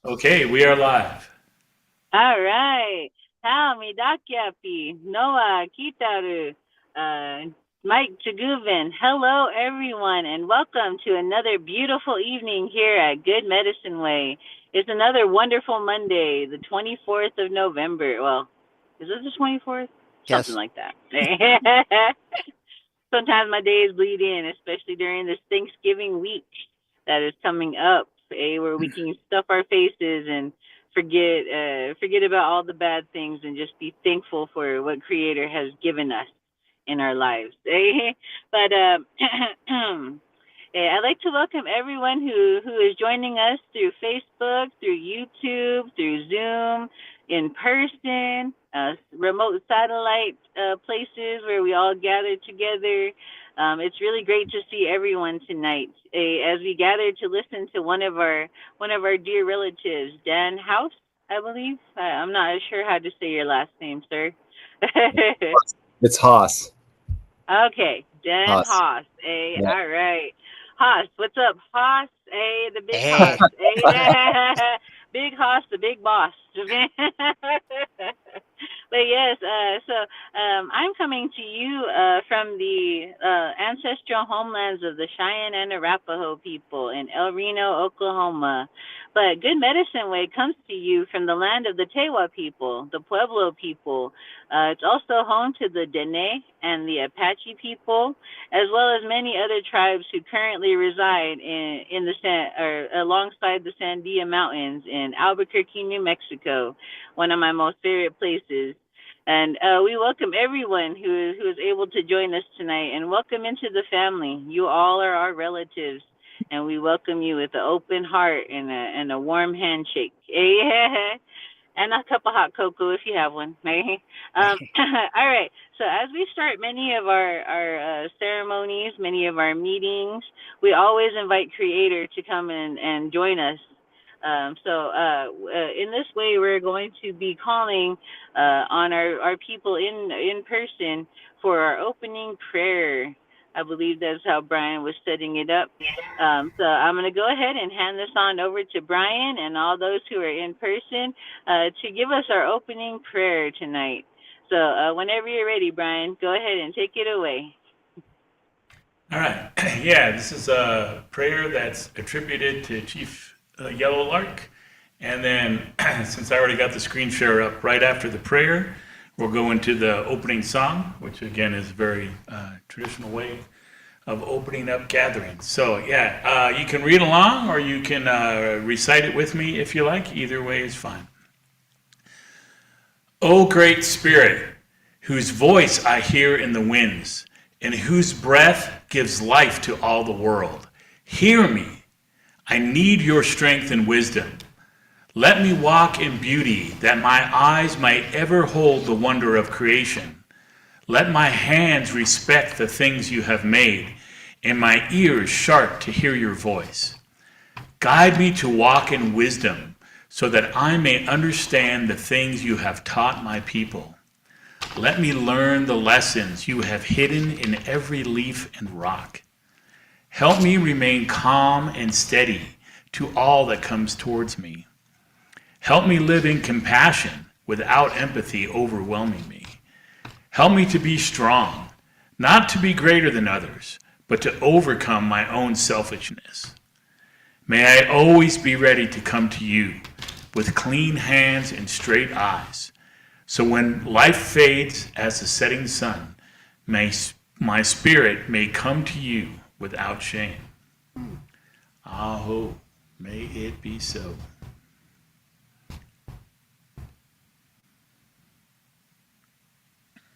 Okay, we are live. All right. How Midakyapi, Noah, Kitaru, uh, Mike Chaguvin. Hello, everyone, and welcome to another beautiful evening here at Good Medicine Way. It's another wonderful Monday, the 24th of November. Well, is it the 24th? Something Yes. like that. Sometimes my days bleed in, especially during this Thanksgiving week that is coming up, where we can stuff our faces and forget about all the bad things and just be thankful for what Creator has given us in our lives. But I'd like to welcome everyone who is joining us through Facebook, through YouTube, through Zoom, in person, remote satellite places where we all gather together. It's really great to see everyone tonight as we gather to listen to one of our dear relatives, Dan Haase, I believe. I'm not sure how to say your last name, sir. It's Haase. Okay, Dan Haase. Haase. Yeah. All right. Haase, what's up, Haase? The big Hey. Haase. Big Haase, the big boss. But yes, I'm coming to you from the ancestral homelands of the Cheyenne and Arapaho people in El Reno, Oklahoma. But Good Medicine Way comes to you from the land of the Tewa people, the Pueblo people. It's also home to the Dene and the Apache people, as well as many other tribes who currently reside in the alongside the Sandia Mountains in Albuquerque, New Mexico, one of my most favorite places. And we welcome everyone who is able to join us tonight, and welcome into the family. You all are our relatives, and we welcome you with an open heart and a warm handshake. And a cup of hot cocoa if you have one. All right. So as we start many of our ceremonies, many of our meetings, we always invite Creator to come and join us. In this way, we're going to be calling on our people in person for our opening prayer. I believe that's how Brian was setting it up. So I'm going to go ahead and hand this on over to Brian and all those who are in person to give us our opening prayer tonight. So whenever you're ready, Brian, go ahead and take it away. All right. Yeah, this is a prayer that's attributed to Chief Yellow Lark. And then, since I already got the screen share up, right after the prayer, we'll go into the opening song, which again is a very traditional way of opening up gatherings. So, yeah, you can read along or you can recite it with me if you like. Either way is fine. O great Spirit, whose voice I hear in the winds, and whose breath gives life to all the world, hear me. I need your strength and wisdom. Let me walk in beauty, that my eyes might ever hold the wonder of creation. Let my hands respect the things you have made, and my ears sharp to hear your voice. Guide me to walk in wisdom, so that I may understand the things you have taught my people. Let me learn the lessons you have hidden in every leaf and rock. Help me remain calm and steady to all that comes towards me. Help me live in compassion without empathy overwhelming me. Help me to be strong, not to be greater than others, but to overcome my own selfishness. May I always be ready to come to you with clean hands and straight eyes, so when life fades as the setting sun, my spirit may come to you without shame. Aho, may it be so.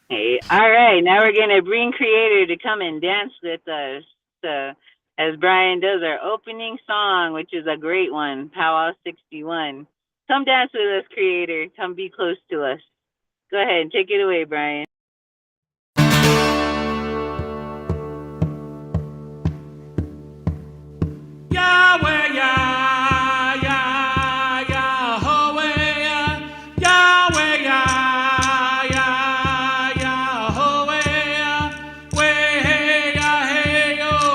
Hey, all right, now we're gonna bring Creator to come and dance with us. As Brian does our opening song, which is a great one, Powwow 61. Come dance with us, Creator. Come be close to us. Go ahead and take it away, Brian. Yahweh, Yah, Yah, Yahweh, Yahweh, Yah, Yah, Yahweh, way, Yah, hey, yo,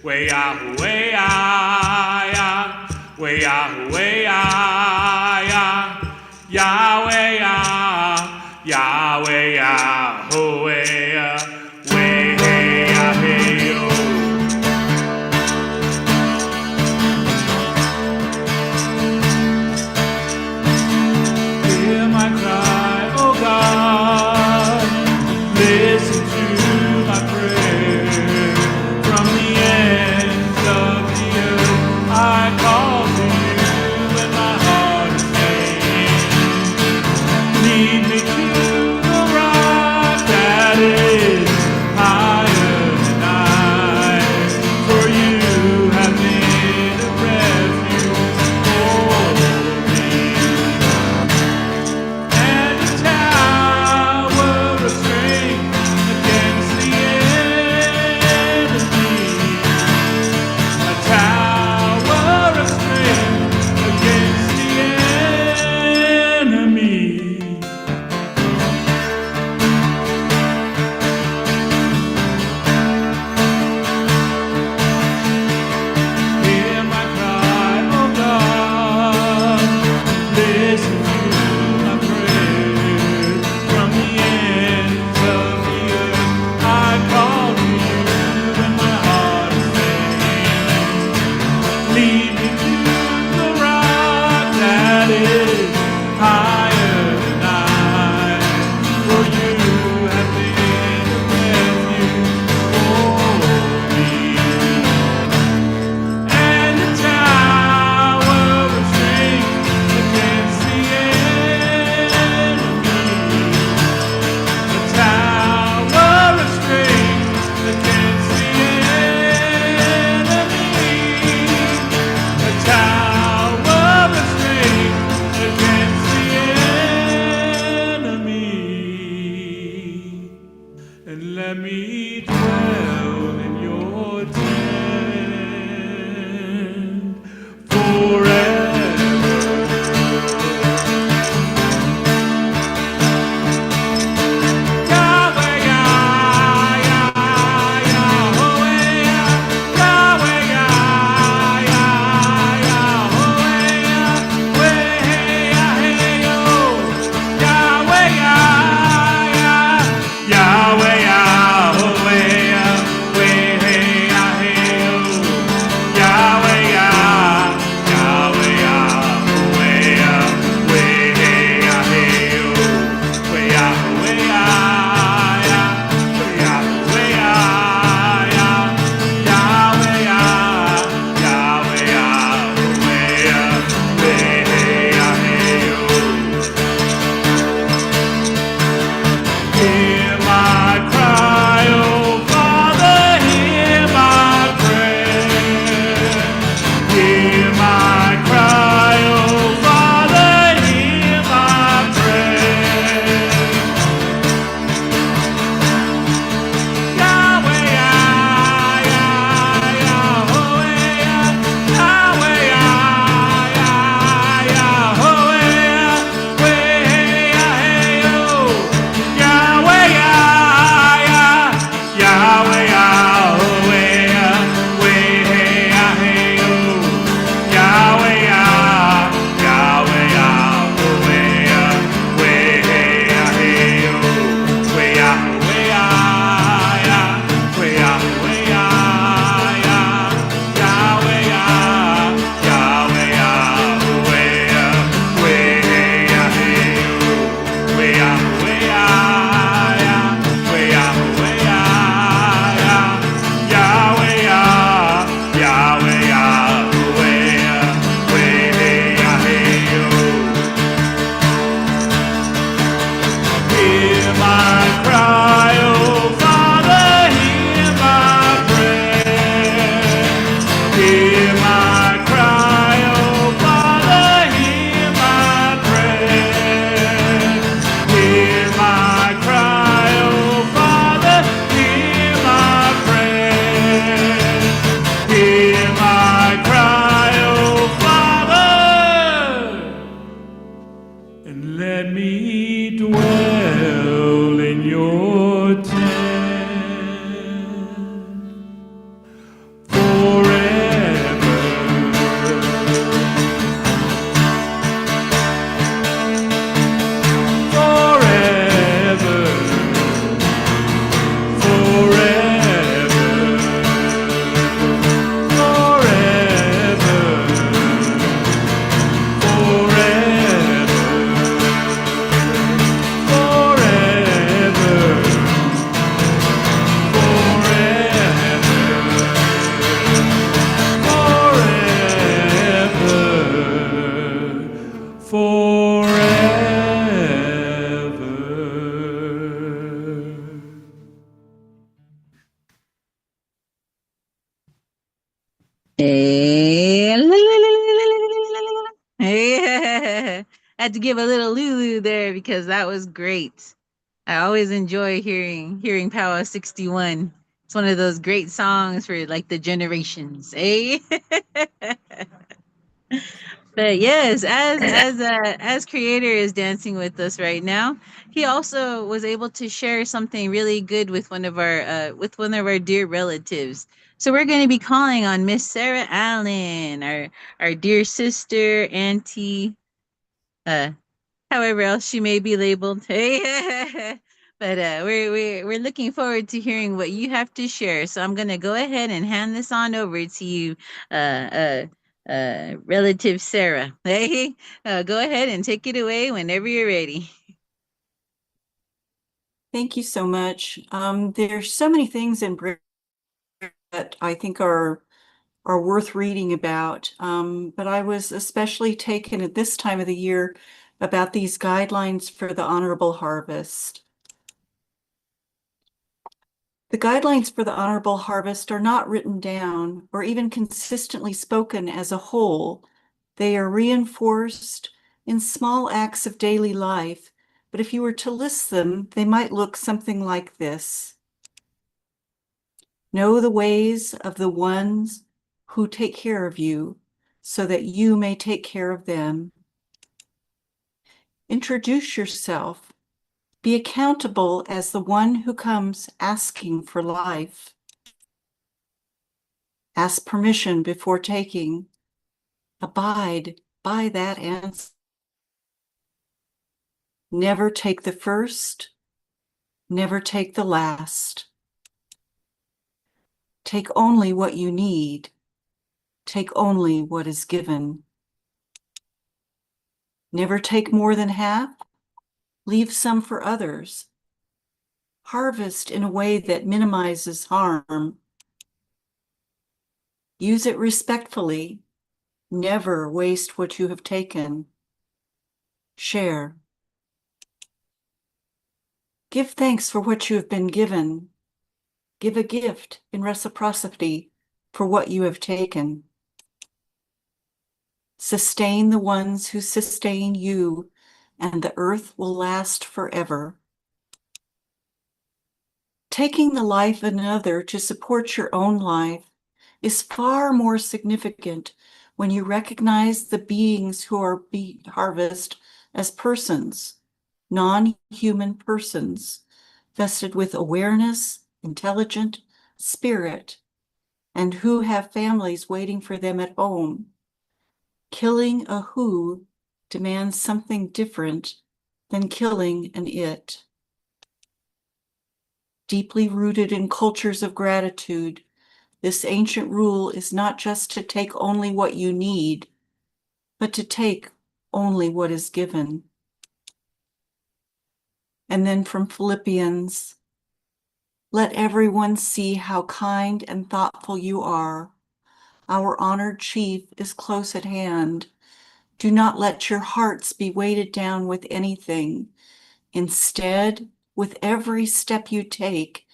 way ah, way ah, ya, way ah, way ah, ya, Yahweh ah, Yahweh ah, oh way ah, way hey ah, hey oh. Hear my cry, oh God, listen to my prayer. From the ends of the earth I call to you when my heart is faint. Lead me to the rock that is higher than I, for you have made a refuge for me. And a tower of strength against the enemy. A tower of strength against the enemy. Hear my cry, oh God, listen to my prayer. From the ends of the earth I call to you when my heart is faint. Lead me to the rock that is higher than I, for you have been a refuge for me. And a tower of strength against the enemy. A tower of strength against the enemy. A tower of strength against the enemy. And let me dwell in your tent forever. Yahweh, Yah, Yah, Yahweh, Yahweh, Yah, Yah, Yahweh, Yahweh, hey, oh. Yahweh, Yah, Yah, Yahweh, Yahweh, Yahweh, hey, Hey, hey, I had to give a little Lulu there because that was great. I always enjoy hearing Power 61. It's one of those great songs for like the generations. Eh? But yes, as creator is dancing with us right now, he also was able to share something really good with one of our dear relatives. So we're going to be calling on Miss Sarah Allen, our dear sister, auntie, uh, however else she may be labeled. Hey, but we're looking forward to hearing what you have to share. So I'm gonna go ahead and hand this on over to you, relative Sarah. Hey, go ahead and take it away whenever you're ready. Thank you so much. There's so many things in Brit that I think are worth reading about. But I was especially taken at this time of the year about these guidelines for the honorable harvest. The guidelines for the honorable harvest are not written down or even consistently spoken as a whole. They are reinforced in small acts of daily life, but if you were to list them, they might look something like this. Know the ways of the ones who take care of you, so that you may take care of them. Introduce yourself. Be accountable as the one who comes asking for life. Ask permission before taking. Abide by that answer. Never take the first, never take the last. Take only what you need. Take only what is given. Never take more than half. Leave some for others. Harvest in a way that minimizes harm. Use it respectfully. Never waste what you have taken. Share. Give thanks for what you have been given. Give a gift in reciprocity for what you have taken. Sustain the ones who sustain you, and the earth will last forever. Taking the life of another to support your own life is far more significant when you recognize the beings who are harvested as persons, non-human persons, vested with awareness, intelligent, spirit, and who have families waiting for them at home. Killing a who demands something different than killing an it. Deeply rooted in cultures of gratitude, this ancient rule is not just to take only what you need, but to take only what is given. And then from Philippians, let everyone see how kind and thoughtful you are. Our honored chief is close at hand. Do not let your hearts be weighted down with anything. Instead, with every step you take,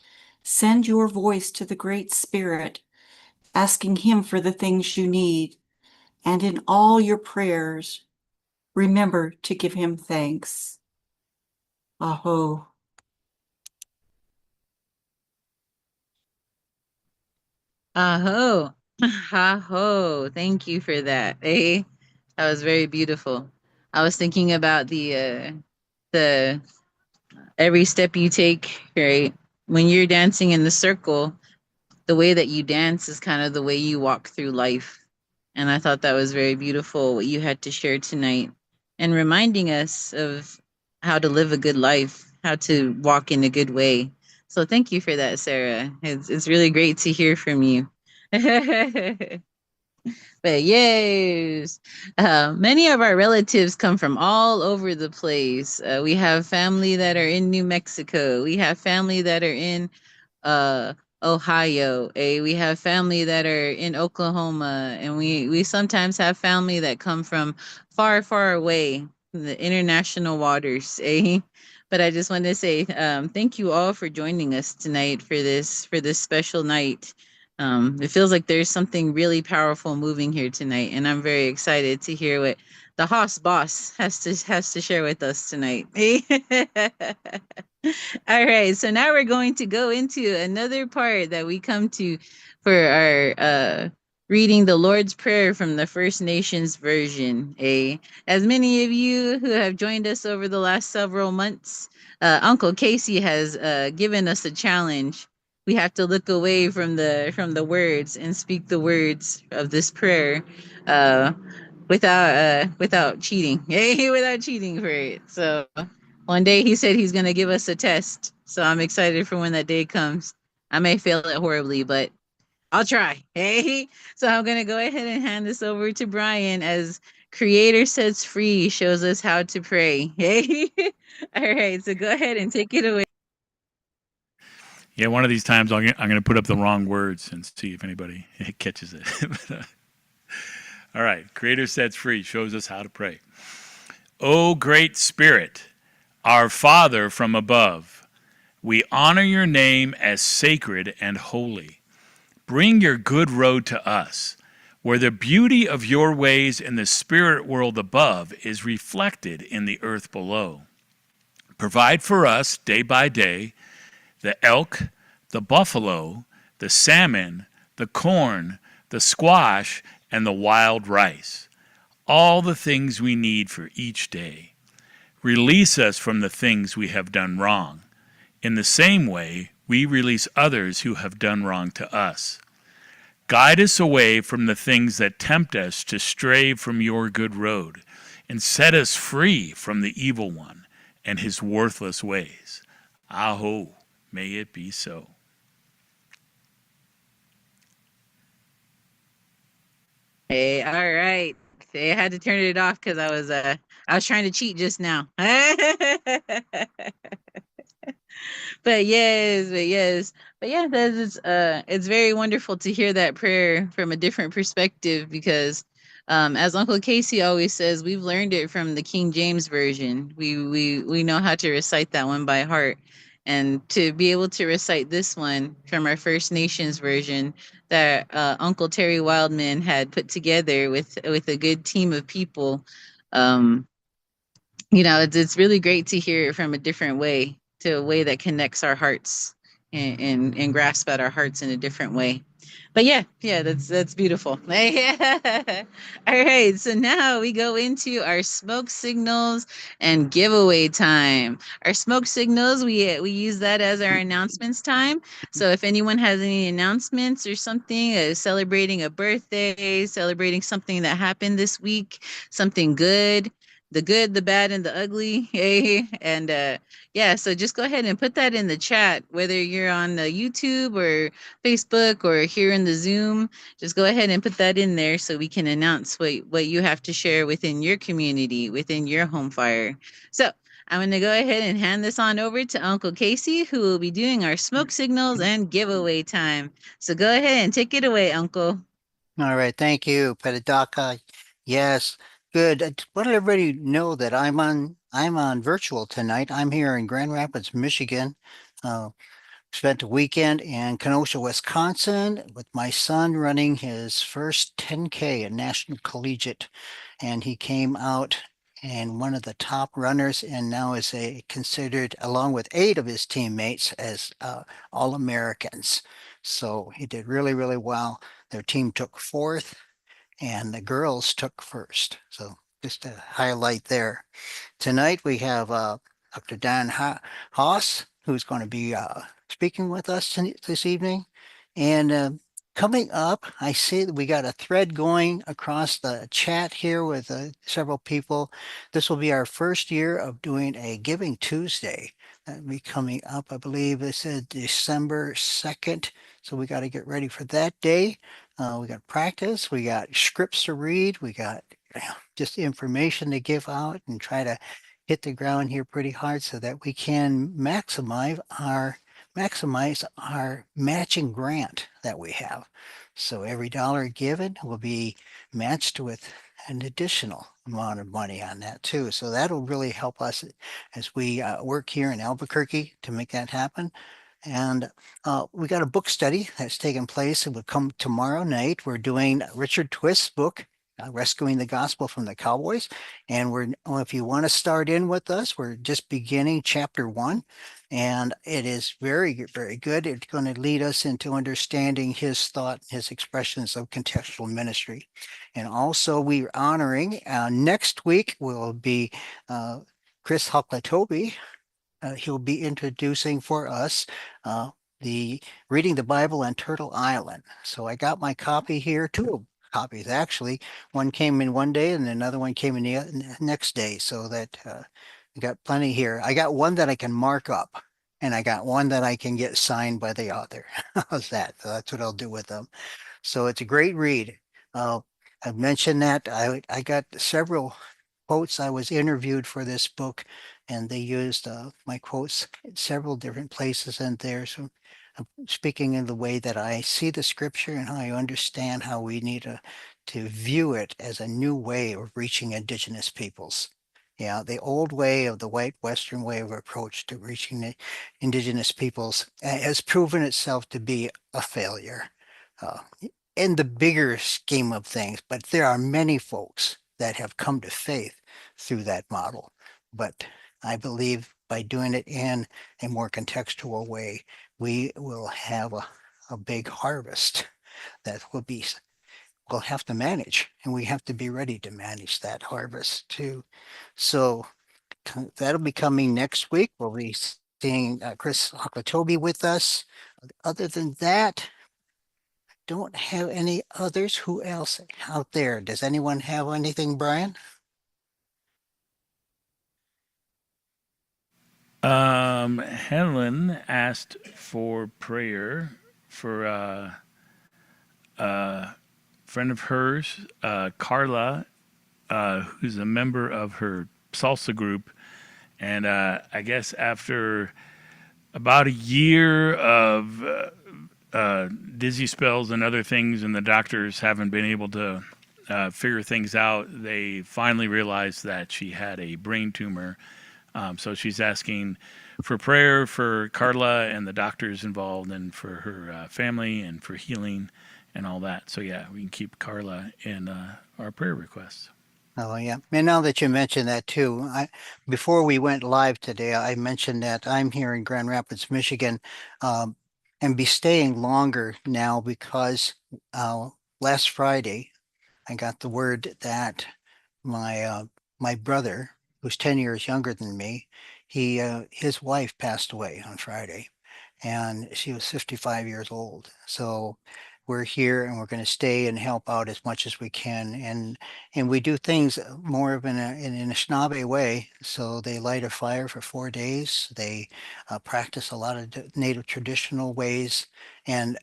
send your voice to the Great Spirit, asking him for the things you need. And in all your prayers, remember to give him thanks. Aho. Aho, aho! Thank you for that. Hey, that was very beautiful. I was thinking about the every step you take, right? When you're dancing in the circle, the way that you dance is kind of the way you walk through life. And I thought that was very beautiful what you had to share tonight and reminding us of how to live a good life, how to walk in a good way. So thank you for that, Sarah. It's really great to hear from you. But yes, many of our relatives come from all over the place. We have family that are in New Mexico. We have family that are in uh Ohio. We have family that are in Oklahoma, and we sometimes have family that come from far, far away, the international waters. But I just want to say thank you all for joining us tonight for this special night. It feels like there's something really powerful moving here tonight, and I'm very excited to hear what the Haas boss has to share with us tonight. All right, so now we're going to go into another part that we come to for our reading the Lord's Prayer from the First Nations version. As many of you who have joined us over the last several months, Uncle Casey has given us a challenge. We have to look away from the words and speak the words of this prayer uh, without cheating. Without cheating for it. So one day he said he's gonna give us a test. So I'm excited for when that day comes. I may fail it horribly, but I'll try. So I'm gonna go ahead and hand this over to Brian as Creator Sets Free shows us how to pray. All right, so go ahead and take it away. Yeah, one of these times I'm going to put up the wrong words and see if anybody catches it. All right, Creator Sets Free shows us how to pray. O great Spirit, our Father from above, we honor your name as sacred and holy. Bring your good road to us, where the beauty of your ways in the spirit world above is reflected in the earth below. Provide for us day by day the elk, the buffalo, the salmon, the corn, the squash, and the wild rice, all the things we need for each day. Release us from the things we have done wrong. In the same way, we release others who have done wrong to us. Guide us away from the things that tempt us to stray from your good road, and set us free from the evil one and his worthless ways. Aho, may it be so. Hey, all right. I had to turn it off because I was trying to cheat just now. But yeah, that is it's very wonderful to hear that prayer from a different perspective because as Uncle Casey always says, we've learned it from the King James version. We know how to recite that one by heart. And to be able to recite this one from our First Nations version that Uncle Terry Wildman had put together with a good team of people, um, it's really great to hear it from a different way, to a way that connects our hearts and grasp at our hearts in a different way. But yeah, that's beautiful. All right, so now we go into our smoke signals and giveaway time. Our smoke signals, we use that as our announcements time. So if anyone has any announcements or something, celebrating a birthday, celebrating something that happened this week, something good, the good, the bad, and the ugly. Hey, and yeah, so just go ahead and put that in the chat, whether you're on the YouTube or Facebook or here in the Zoom. Just go ahead and put that in there so we can announce what you have to share within your community, within your home fire. So I'm going to go ahead and hand this on over to Uncle Casey, who will be doing our smoke signals and giveaway time. So go ahead and take it away, Uncle. All right, thank you, Petadaka. Yes, good. I just want everybody to know that I'm on virtual tonight. I'm here in Grand Rapids, Michigan. Spent a weekend in Kenosha, Wisconsin, with my son running his first 10K, a national collegiate, and he came out and one of the top runners, and now is considered, along with 8 of his teammates, as All-Americans. So he did really, really well. Their team took 4th, and the girls took 1st. So just a highlight there. Tonight we have Dr. Dan Haase, who's going to be speaking with us this evening. And coming up, I see that we got a thread going across the chat here with several people. This will be our first year of doing a Giving Tuesday. That'll be coming up, I believe it said December 2nd. So we got to get ready for that day. We got practice, we got scripts to read, we got just information to give out and try to hit the ground here pretty hard so that we can maximize our matching grant that we have. So every dollar given will be matched with an additional amount of money on that too. So that'll really help us as we work here in Albuquerque to make that happen. And we got a book study that's taking place. It will come tomorrow night. We're doing Richard Twist's book, Rescuing the Gospel from the Cowboys. And if you want to start in with us, we're just beginning chapter 1. And it is very, very good. It's going to lead us into understanding his thought, his expressions of contextual ministry. And also, we're honoring next week will be Chris Hoklatobi. He'll be introducing for us the Reading the Bible on Turtle Island. So I got my copy here, two copies actually. One came in one day and another one came in the next day, so that we got plenty here. I got one that I can mark up, and I got one that I can get signed by the author. How's that? So that's what I'll do with them. So it's a great read. I've mentioned that I got several quotes. I was interviewed for this book, and they used my quotes in several different places in there. So I'm speaking in the way that I see the scripture and how I understand how we need to view it as a new way of reaching indigenous peoples. Yeah, the old way of the white Western way of approach to reaching the indigenous peoples has proven itself to be a failure. Uh, in the bigger scheme of things, but there are many folks that have come to faith through that model. But I believe by doing it in a more contextual way, we will have a big harvest that we'll have to manage, and we have to be ready to manage that harvest too. So that'll be coming next week. We'll be seeing Chris Hoklatobi with us. Other than that, don't have any others. Who else out there? Does anyone have anything, Brian? Helen asked for prayer for a friend of hers, Carla, who's a member of her salsa group. And I guess after about a year of dizzy spells and other things, and the doctors haven't been able to figure things out, they finally realized that she had a brain tumor. So she's asking for prayer for Carla and the doctors involved, and for her family, and for healing and all that. So yeah, we can keep Carla in our prayer requests. Oh yeah, and now that you mentioned that too, before we went live today, I mentioned that I'm here in Grand Rapids, Michigan, um, and be staying longer now because last Friday I got the word that my brother, who's 10 years younger than me, his wife passed away on Friday, and she was 55 years old. So we're here and we're going to stay and help out as much as we can, and we do things more of in a snobby way. So they light a fire for 4 days. They practice a lot of native traditional ways, and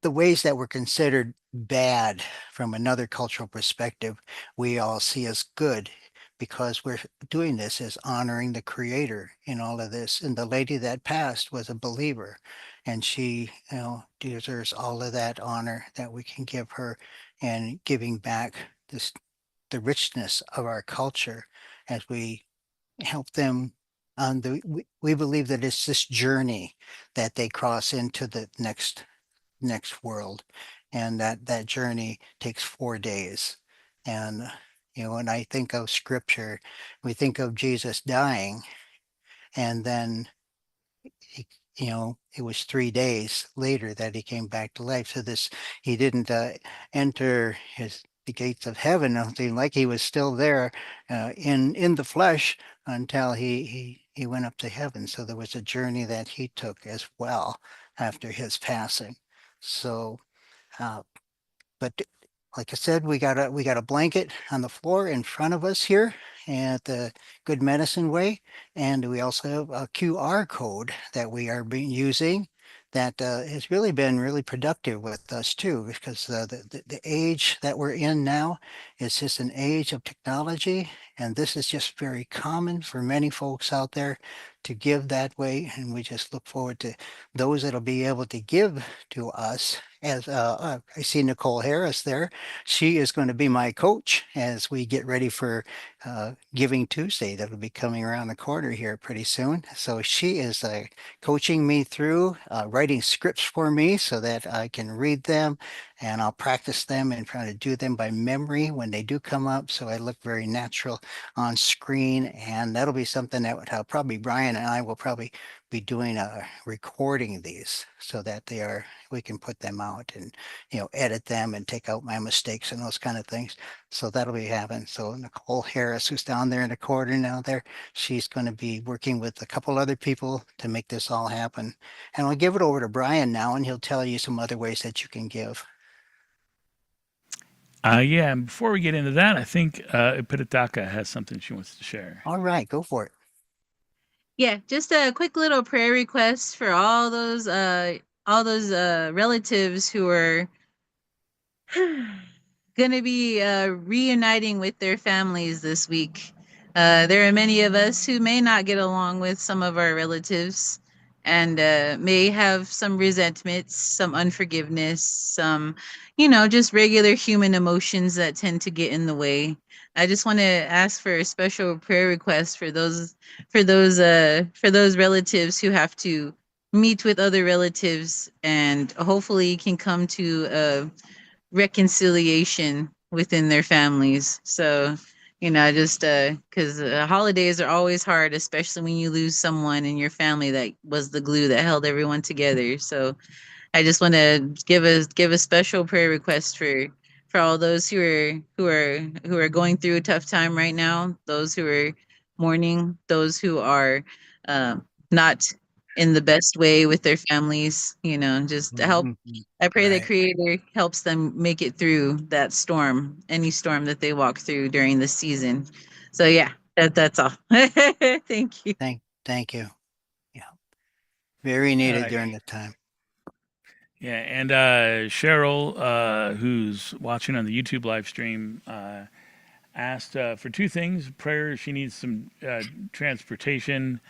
the ways that were considered bad from another cultural perspective, we all see as good, because we're doing this as honoring the creator in all of this. And the lady that passed was a believer, and she, deserves all of that honor that we can give her, and giving back the richness of our culture as we help them on we believe that it's this journey that they cross into the next world, and that journey takes 4 days. And when I think of scripture, we think of Jesus dying, and then he, it was 3 days later that he came back to life. So he didn't enter the gates of heaven, nothing like. He was still there in the flesh until he went up to heaven. So there was a journey that he took as well after his passing. So, but like I said, we got a blanket on the floor in front of us here at the Good Medicine Way, and we also have a QR code that we are using that has really been really productive with us too, because the age that we're in now is just an age of technology, and this is just very common for many folks out there to give that way, and we just look forward to those that'll be able to give to us. As I see Nicole Harris there, she is going to be my coach as we get ready for Giving Tuesday. That'll be coming around the corner here pretty soon. So she is coaching me through writing scripts for me so that I can read them, and I'll practice them and try to do them by memory when they do come up, so I look very natural on screen. And that'll be something that probably Brian and I will probably be doing recording these so that we can put them out and edit them and take out my mistakes and those kind of things. So that'll be happening. So Nicole Harris, who's down there in the corner now there, she's going to be working with a couple other people to make this all happen. And I'll give it over to Brian now, and he'll tell you some other ways that you can give. Yeah, and before we get into that, I think Ipitaka has something she wants to share. All right, go for it. Yeah, just a quick little prayer request for all those relatives who are gonna be reuniting with their families this week. There are many of us who may not get along with some of our relatives and may have some resentments, some unforgiveness, some, just regular human emotions that tend to get in the way. I just want to ask for a special prayer request for those relatives who have to meet with other relatives and hopefully can come to a reconciliation within their families. So, just because holidays are always hard, especially when you lose someone in your family that was the glue that held everyone together. So I just want to give a special prayer request for all those who are going through a tough time right now, those who are mourning, those who are not in the best way with their families, just to help. I pray that Creator helps them make it through that storm, any storm that they walk through during this season. So yeah, that's all. Thank you. Thank you. Yeah, very needed during the time. Yeah, and Cheryl, who's watching on the YouTube live stream, asked for two things. Prayer, she needs some transportation.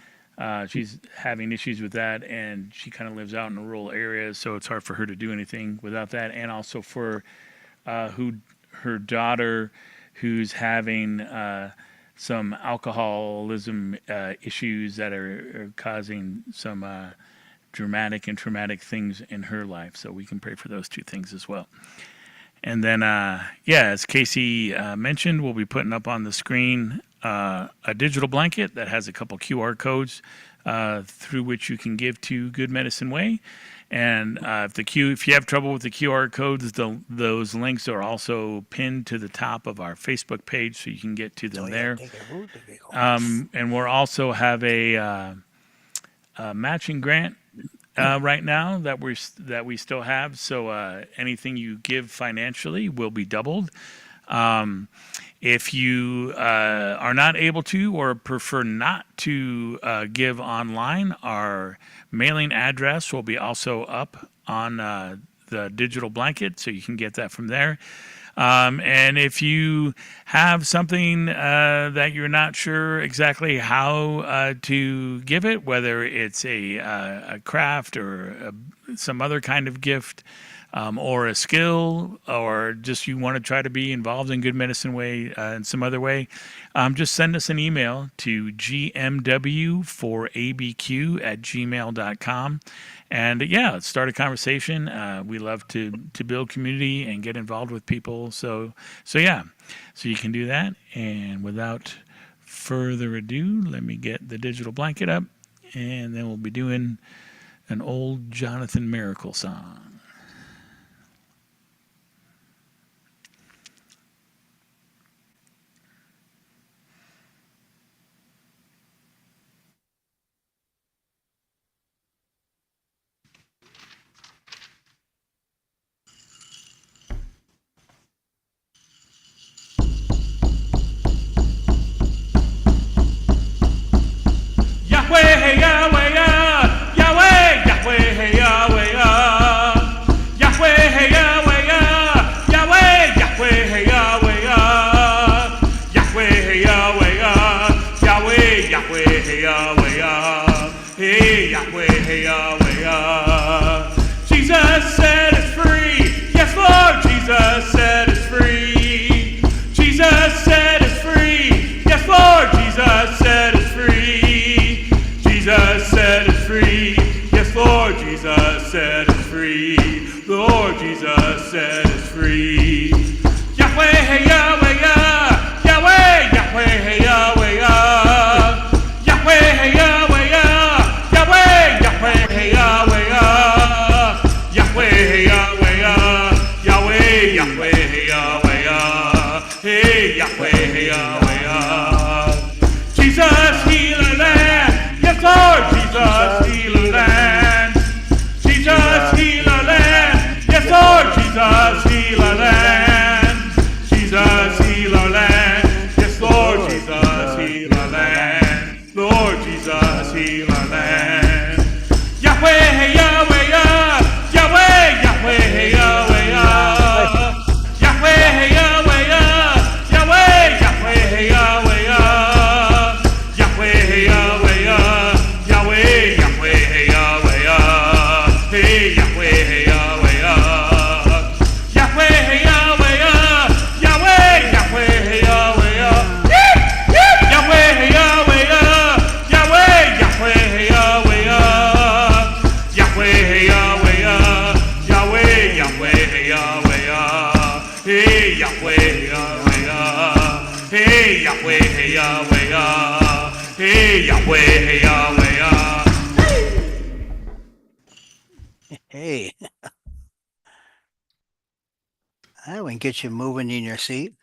She's having issues with that, and she kind of lives out in a rural area, so it's hard for her to do anything without that. And also for her daughter, who's having some alcoholism issues that are causing some dramatic and traumatic things in her life. So we can pray for those two things as well. And then, as Casey mentioned, we'll be putting up on the screen a digital blanket that has a couple QR codes through which you can give to Good Medicine Way. And if you have trouble with the QR codes, those links are also pinned to the top of our Facebook page, so you can get to them there. And we'll also have a matching grant right now that we still have. So anything you give financially will be doubled. If you are not able to or prefer not to give online, our mailing address will be also up on the digital blanket, so you can get that from there. And if you have something that you're not sure exactly how to give it, whether it's a craft or some other kind of gift, or a skill, or just you want to try to be involved in Good Medicine Way in some other way, just send us an email to gmw4abq@gmail.com. And let's start a conversation. We love to build community and get involved with people. So you can do that. And without further ado, let me get the digital blanket up, and then we'll be doing an old Jonathan Miracle song. Yahweh, Yahweh, Yahweh, Yahweh, Yahweh, Yahweh. us free. Lord Jesus set us free. Yahweh, hey, Yahweh, Yah. Yahweh, Yahweh, hey, Yahweh, Yah. Yahweh, hey, Yahweh, Yah. Yahweh, Yahweh, hey, Yahweh, Yah. Yahweh, hey, Yahweh, Yah. Yahweh, Yahweh, hey, Yahweh, Yah. Hey, Yahweh, hey, Yahweh, Yah. Jesus, heal the land. Yes, Lord, Jesus, heal the land. Jesus, heal the land. Yes, Lord, Jesus, heal our land. Jesus, heal our land. Yes, Lord, Jesus, heal our land. Lord Jesus, heal our land. Yahweh, hey, Yahweh, Yah. Yahweh, Yahweh, hey, Yahweh, Yah. Yahweh, hey, Yahweh, Yah. Yahweh, Yahweh, hey, Yahweh, Yah. Yahweh, hey, Yahweh, Yah. Yahweh, Yahweh, hey, Yahweh, Yah. Hey, Yahweh, hey, Yahweh, Yah. Yahweh, hey, Yahweh, Yah. Yahweh, Yahweh, hey, Yahweh, Yah. Yahweh, hey, Yahweh, Yah. Yahweh, Yahweh, hey, Yahweh, Yah. Yahweh, hey, Yahweh, Yah. Yahweh, Yahweh, hey, Yahweh, Yah. Hey, Yahweh, hey, Yahweh, Yah. Hey, Yahweh, hey, Yahweh, Yah. Hey, Yahweh, hey, Yahweh, Yah. Hey, I would get you moving in your seat.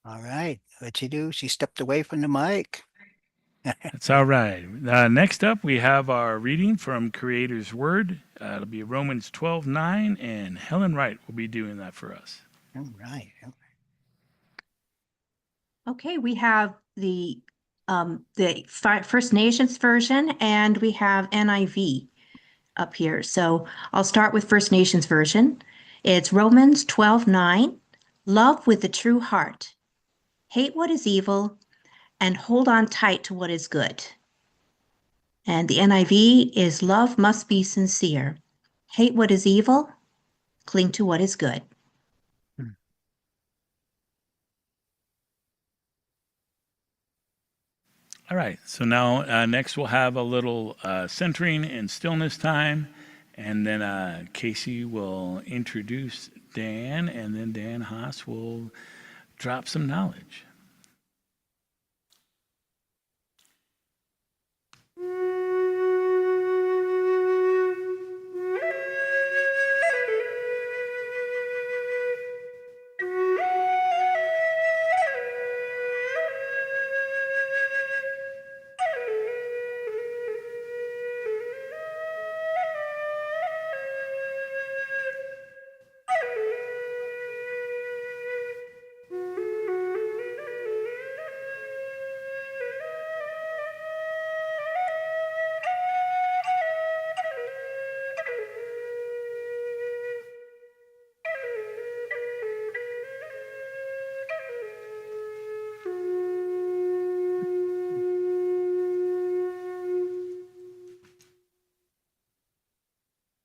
All right. What'd you do? She stepped away from the mic. That's all right. Next up, we have our reading from Creator's Word. It'll be Romans 12:9, and Helen Wright will be doing that for us. All right. Okay, we have the First Nations version and we have NIV up here. So I'll start with First Nations version. It's Romans 12:9. Love with the true heart. Hate what is evil and hold on tight to what is good. And the NIV is love must be sincere. Hate what is evil, cling to what is good. All right. So now next we'll have a little centering and stillness time. And then Casey will introduce Dan, and then Dan Haase will drop some knowledge.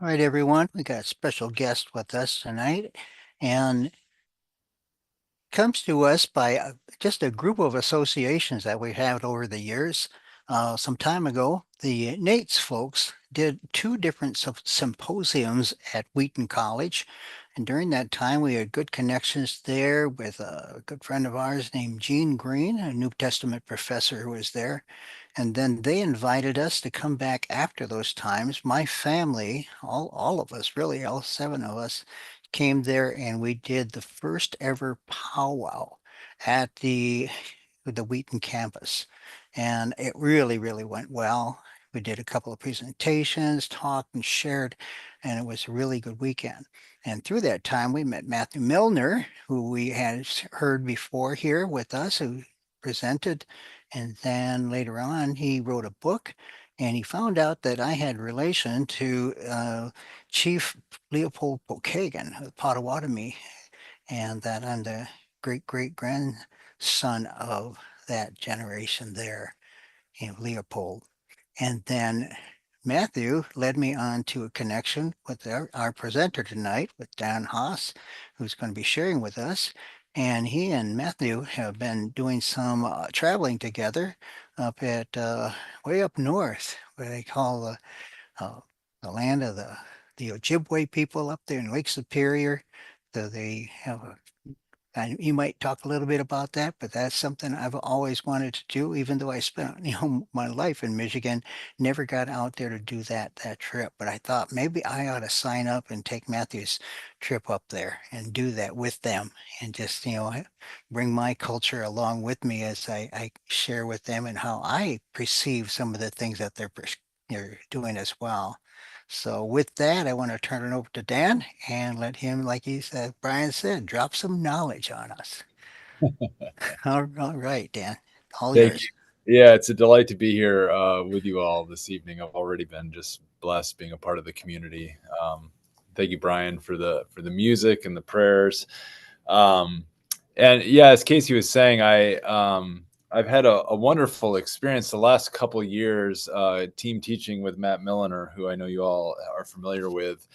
All right, everyone. We got a special guest with us tonight, and comes to us by just a group of associations that we've had over the years. Some time ago, the Nates folks did two different symposiums at Wheaton College. And during that time, we had good connections there with a good friend of ours named Gene Green, a New Testament professor who was there. And then they invited us to come back after those times. My family, all of us, really, all seven of us, came there and we did the first ever powwow at the Wheaton campus. And it really, really went well. We did a couple of presentations, talked and shared, and it was a really good weekend. And through that time, we met Matthew Milner, who we had heard before here with us, who presented. And then later on, he wrote a book, and he found out that I had relation to Chief Leopold Pokagan of Potawatomi, and that I'm the great-great-grandson of that generation there in Leopold. And then Matthew led me on to a connection with our presenter tonight, with Dan Haase, who's going to be sharing with us. and he and Matthew have been doing some traveling together up at way up north, where they call uh, the land of the Ojibwe people up there in Lake Superior. So they have a and you might talk a little bit about that, but that's something I've always wanted to do, even though I spent, my life in Michigan, never got out there to do that trip. But I thought maybe I ought to sign up and take Matthew's trip up there and do that with them and just, bring my culture along with me as I share with them and how I perceive some of the things that they're doing as well. So with that, I want to turn it over to Dan and let him, like he said, Brian said, drop some knowledge on us. All right, Dan, all Thank you. yours. Yeah, it's a delight to be here with you all this evening. I've already been just blessed being a part of the community. Thank you, Brian, for the music and the prayers. And yeah, as Casey was saying, I've had a wonderful experience the last couple of years, team teaching with Matt Milliner, who I know you all are familiar with.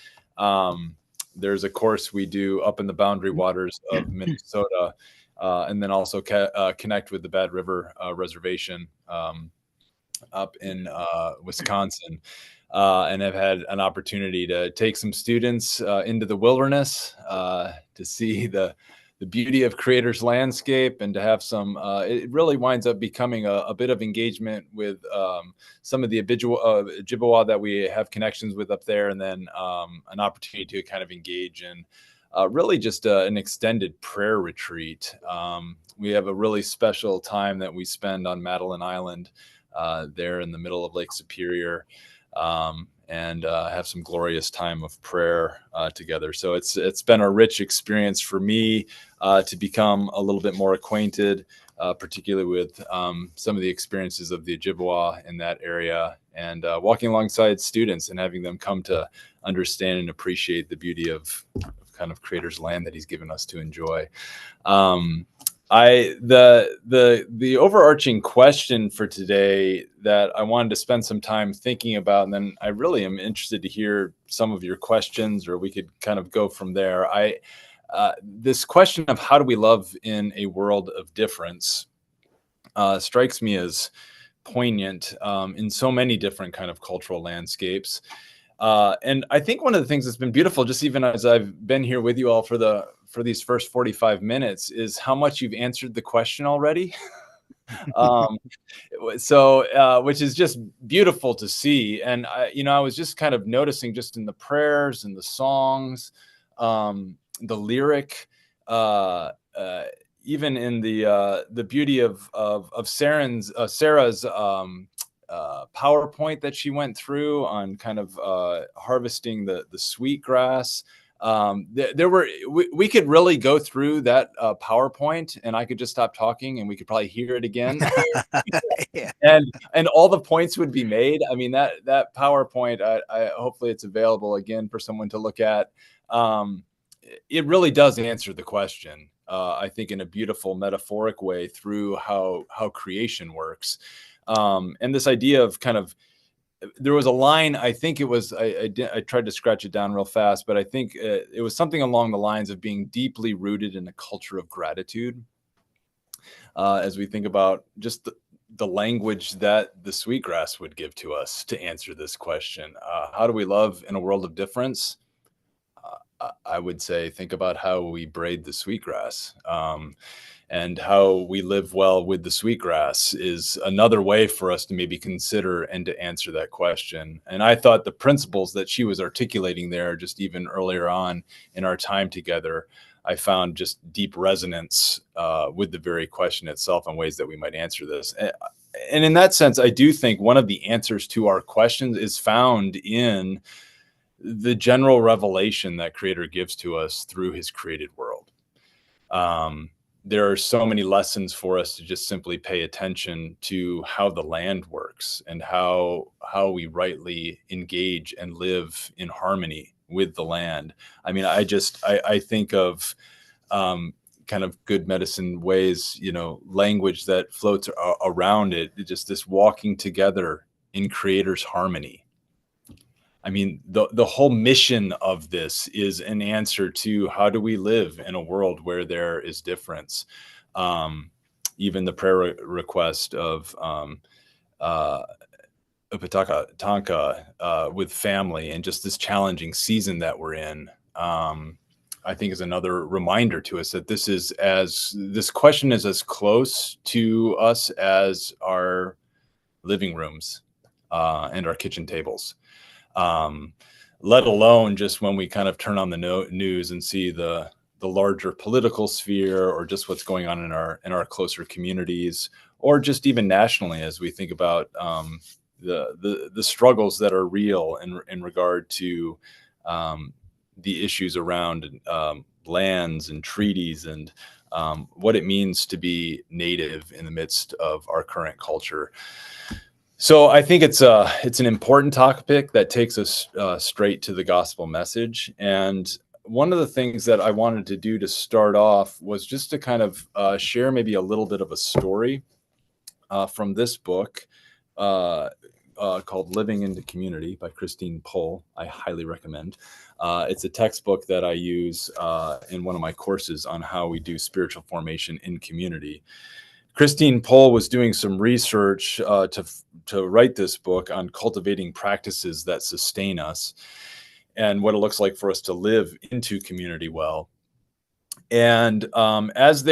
There's a course we do up in the boundary waters of Minnesota, and then also connect with the Bad River Reservation up in Wisconsin. And I've had an opportunity to take some students into the wilderness to see the beauty of Creator's landscape and to have some, it really winds up becoming a bit of engagement with some of the Ojibwa that we have connections with up there, and then an opportunity to kind of engage in really just an extended prayer retreat. We have a really special time that we spend on Madeline Island there in the middle of Lake Superior. And have some glorious time of prayer together. So it's been a rich experience for me to become a little bit more acquainted, particularly with some of the experiences of the Ojibwa in that area, and walking alongside students and having them come to understand and appreciate the beauty of kind of Creator's land that He's given us to enjoy. The overarching question for today that I wanted to spend some time thinking about, and then I really am interested to hear some of your questions, or we could kind of go from there. This question of how do we love in a world of difference strikes me as poignant in so many different kind of cultural landscapes. And I think one of the things that's been beautiful, just even as I've been here with you all for these first 45 minutes, is how much you've answered the question already. Which is just beautiful to see. And I was just kind of noticing just in the prayers and the songs, the lyric, even in the beauty of Sarah's PowerPoint that she went through on kind of harvesting the sweetgrass. We could really go through that PowerPoint, and I could just stop talking and we could probably hear it again. Yeah. and all the points would be made. I mean, that PowerPoint, I hopefully it's available again for someone to look at. It really does answer the question, I think, in a beautiful metaphoric way through how creation works. And this idea of kind of, there was a line, I think it was, I tried to scratch it down real fast, but I think it was something along the lines of being deeply rooted in a culture of gratitude. As we think about just the language that the sweetgrass would give to us to answer this question. How do we love in a world of difference? I would say, think about how we braid the sweetgrass. And how we live well with the sweetgrass is another way for us to maybe consider and to answer that question. And I thought the principles that she was articulating there, just even earlier on in our time together, I found just deep resonance with the very question itself and ways that we might answer this. And in that sense, I do think one of the answers to our questions is found in the general revelation that Creator gives to us through His created world. There are so many lessons for us to just simply pay attention to how the land works and how we rightly engage and live in harmony with the land. I mean, I think of kind of good medicine ways, language that floats around it, just this walking together in Creator's harmony. I mean, the whole mission of this is an answer to how do we live in a world where there is difference. Even the prayer request of Upataka Tanka with family and just this challenging season that we're in, I think is another reminder to us that this question is as close to us as our living rooms and our kitchen tables. Let alone just when we kind of turn on the news and see the larger political sphere, or just what's going on in our closer communities, or just even nationally as we think about the struggles that are real in regard to the issues around lands and treaties and what it means to be native in the midst of our current culture. So I think it's an important topic that takes us straight to the gospel message. And one of the things that I wanted to do to start off was just to kind of share maybe a little bit of a story from this book called Living into Community by Christine Pohl. I highly recommend. It's a textbook that I use in one of my courses on how we do spiritual formation in community. Christine Pohl was doing some research to write this book on cultivating practices that sustain us and what it looks like for us to live into community well. And as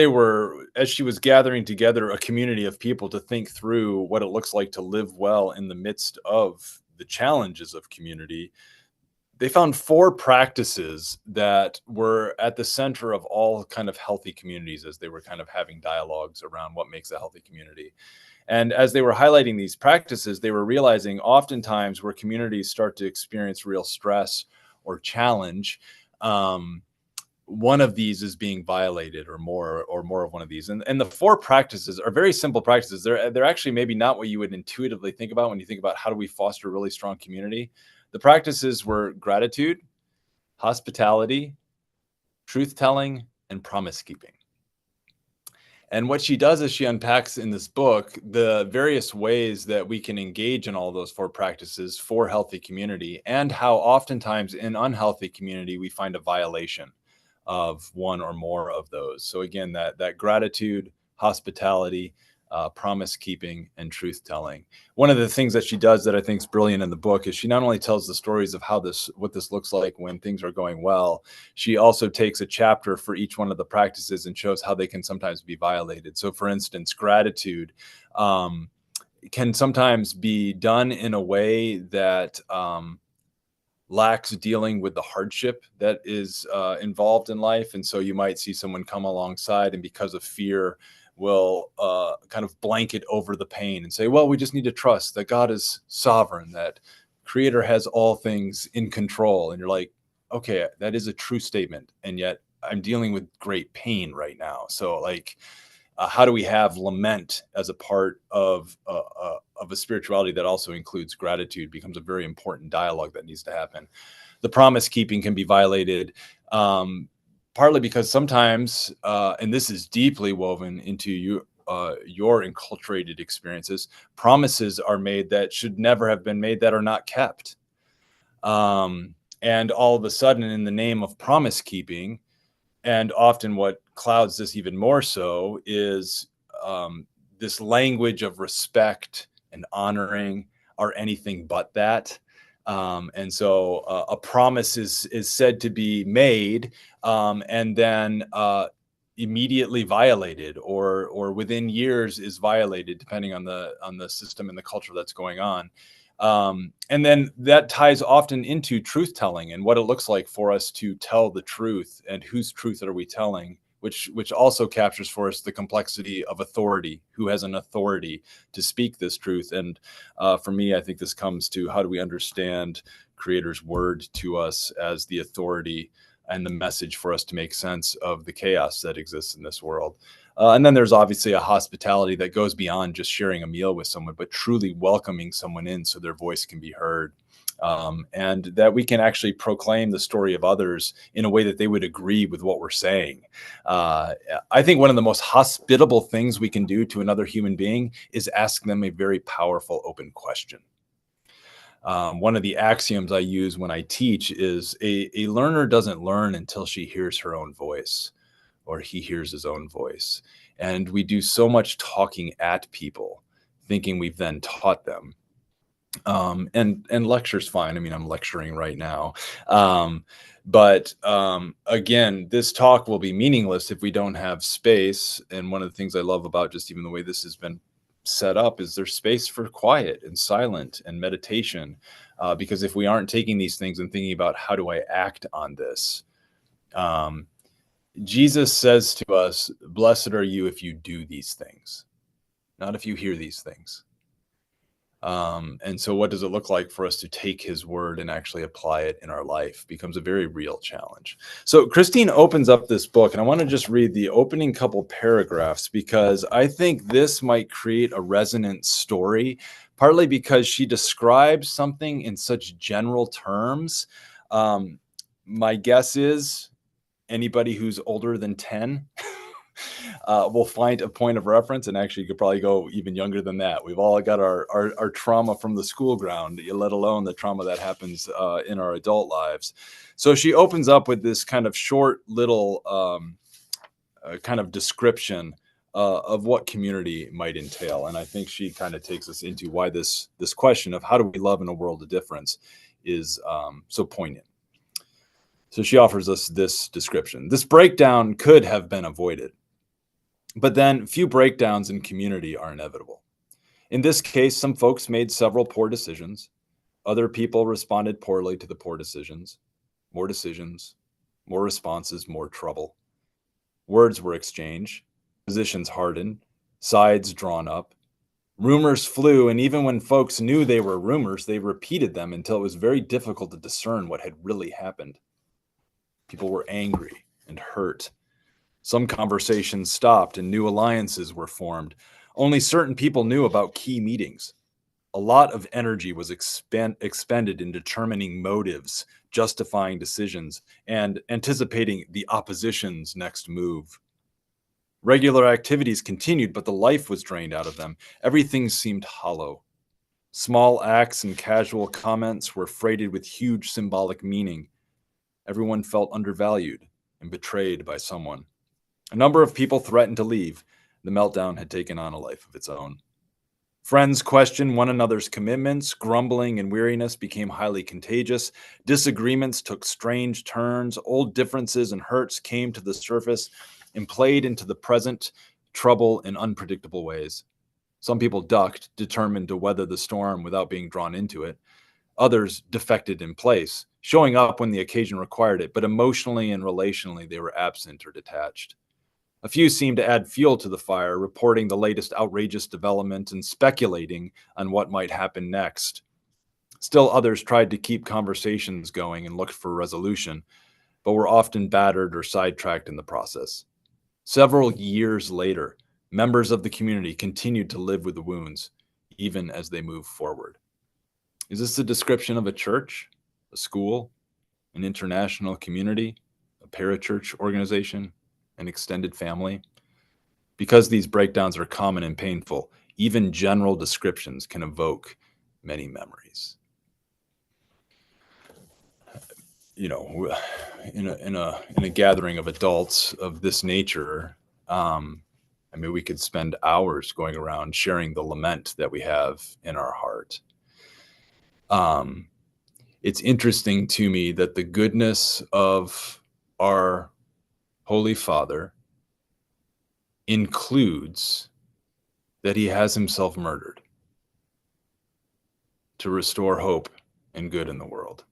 she was gathering together a community of people to think through what it looks like to live well in the midst of the challenges of community, they found 4 practices that were at the center of all kind of healthy communities as they were kind of having dialogues around what makes a healthy community. And as they were highlighting these practices, they were realizing oftentimes where communities start to experience real stress or challenge, one of these is being violated, or more of one of these. And the 4 practices are very simple practices. They're actually maybe not what you would intuitively think about when you think about how do we foster a really strong community. The practices were gratitude, hospitality, truth-telling, and promise-keeping. And what she does is she unpacks in this book the various ways that we can engage in all those 4 practices for healthy community, and how oftentimes in unhealthy community we find a violation of one or more of those. So again, that gratitude, hospitality, promise keeping, and truth telling. One of the things that she does that I think is brilliant in the book is she not only tells the stories of what this looks like when things are going well, she also takes a chapter for each one of the practices and shows how they can sometimes be violated. So for instance, gratitude can sometimes be done in a way that lacks dealing with the hardship that is involved in life. And so you might see someone come alongside and because of fear will kind of blanket over the pain and say, well, we just need to trust that God is sovereign, that Creator has all things in control. And you're like, okay, that is a true statement. And yet I'm dealing with great pain right now. So like, how do we have lament as a part of a spirituality that also includes gratitude becomes a very important dialogue that needs to happen. The promise keeping can be violated partly because sometimes, and this is deeply woven into your enculturated experiences, promises are made that should never have been made that are not kept. And all of a sudden, in the name of promise keeping, and often what clouds this even more so is this language of respect and honoring are anything but that. And so a promise is said to be made and then immediately violated, or within years is violated, depending on the system and the culture that's going on. And then that ties often into truth telling and what it looks like for us to tell the truth, and whose truth are we telling, which also captures for us the complexity of authority, who has an authority to speak this truth. And for me, I think this comes to how do we understand Creator's word to us as the authority and the message for us to make sense of the chaos that exists in this world. And then there's obviously a hospitality that goes beyond just sharing a meal with someone, but truly welcoming someone in so their voice can be heard. And that we can actually proclaim the story of others in a way that they would agree with what we're saying. I think one of the most hospitable things we can do to another human being is ask them a very powerful, open question. One of the axioms I use when I teach is a learner doesn't learn until she hears her own voice or he hears his own voice. And we do so much talking at people, thinking we've then taught them. And lecture's fine. I mean, I'm lecturing right now. But again, this talk will be meaningless if we don't have space. And one of the things I love about just even the way this has been set up is there's space for quiet and silent and meditation. Because if we aren't taking these things and thinking about how do I act on this, Jesus says to us, blessed are you if you do these things, not if you hear these things. And so what does it look like for us to take his word and actually apply it in our life becomes a very real challenge. So Christine opens up this book, and I want to just read the opening couple paragraphs because I think this might create a resonant story, partly because she describes something in such general terms. My guess is anybody who's older than 10 will find a point of reference, and actually you could probably go even younger than that. We've all got our trauma from the school ground, let alone the trauma that happens in our adult lives. So she opens up with this kind of short little kind of description of what community might entail. And I think she kind of takes us into why this question of how do we love in a world of difference is so poignant. So she offers us this description. This breakdown could have been avoided, but then few breakdowns in community are inevitable. In this case, some folks made several poor decisions. Other people responded poorly to the poor decisions. More decisions, more responses, more trouble. Words were exchanged, positions hardened, sides drawn up. Rumors flew, and even when folks knew they were rumors, they repeated them until it was very difficult to discern what had really happened. People were angry and hurt. Some conversations stopped and new alliances were formed. Only certain people knew about key meetings. A lot of energy was expended in determining motives, justifying decisions, and anticipating the opposition's next move. Regular activities continued, but the life was drained out of them. Everything seemed hollow. Small acts and casual comments were freighted with huge symbolic meaning. Everyone felt undervalued and betrayed by someone. A number of people threatened to leave. The meltdown had taken on a life of its own. Friends questioned one another's commitments. Grumbling and weariness became highly contagious. Disagreements took strange turns. Old differences and hurts came to the surface and played into the present trouble in unpredictable ways. Some people ducked, determined to weather the storm without being drawn into it. Others defected in place, showing up when the occasion required it, but emotionally and relationally they were absent or detached. A few seemed to add fuel to the fire, reporting the latest outrageous development and speculating on what might happen next. Still others tried to keep conversations going and looked for resolution, but were often battered or sidetracked in the process. Several years later, members of the community continued to live with the wounds, even as they moved forward. Is this a description of a church, a school, an international community, a parachurch organization, an extended family? Because these breakdowns are common and painful, even general descriptions can evoke many memories. You know, in a gathering of adults of this nature, I mean, we could spend hours going around sharing the lament that we have in our heart. It's interesting to me that the goodness of our Holy Father includes that he has himself murdered to restore hope and good in the world.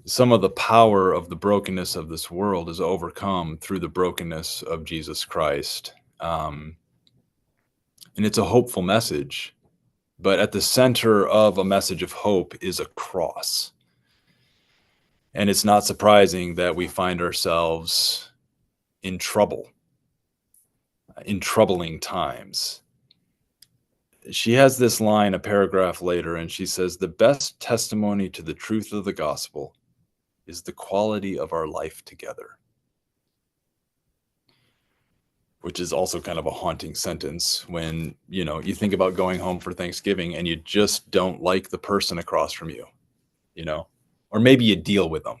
Some of the power of the brokenness of this world is overcome through the brokenness of Jesus Christ. And it's a hopeful message, but at the center of a message of hope is a cross. And it's not surprising that we find ourselves in trouble, in troubling times. She has this line a paragraph later, and she says, "The best testimony to the truth of the gospel is the quality of our life together." which is also kind of a haunting sentence when, you think about going home for Thanksgiving and you just don't like the person across from you, or maybe you deal with them,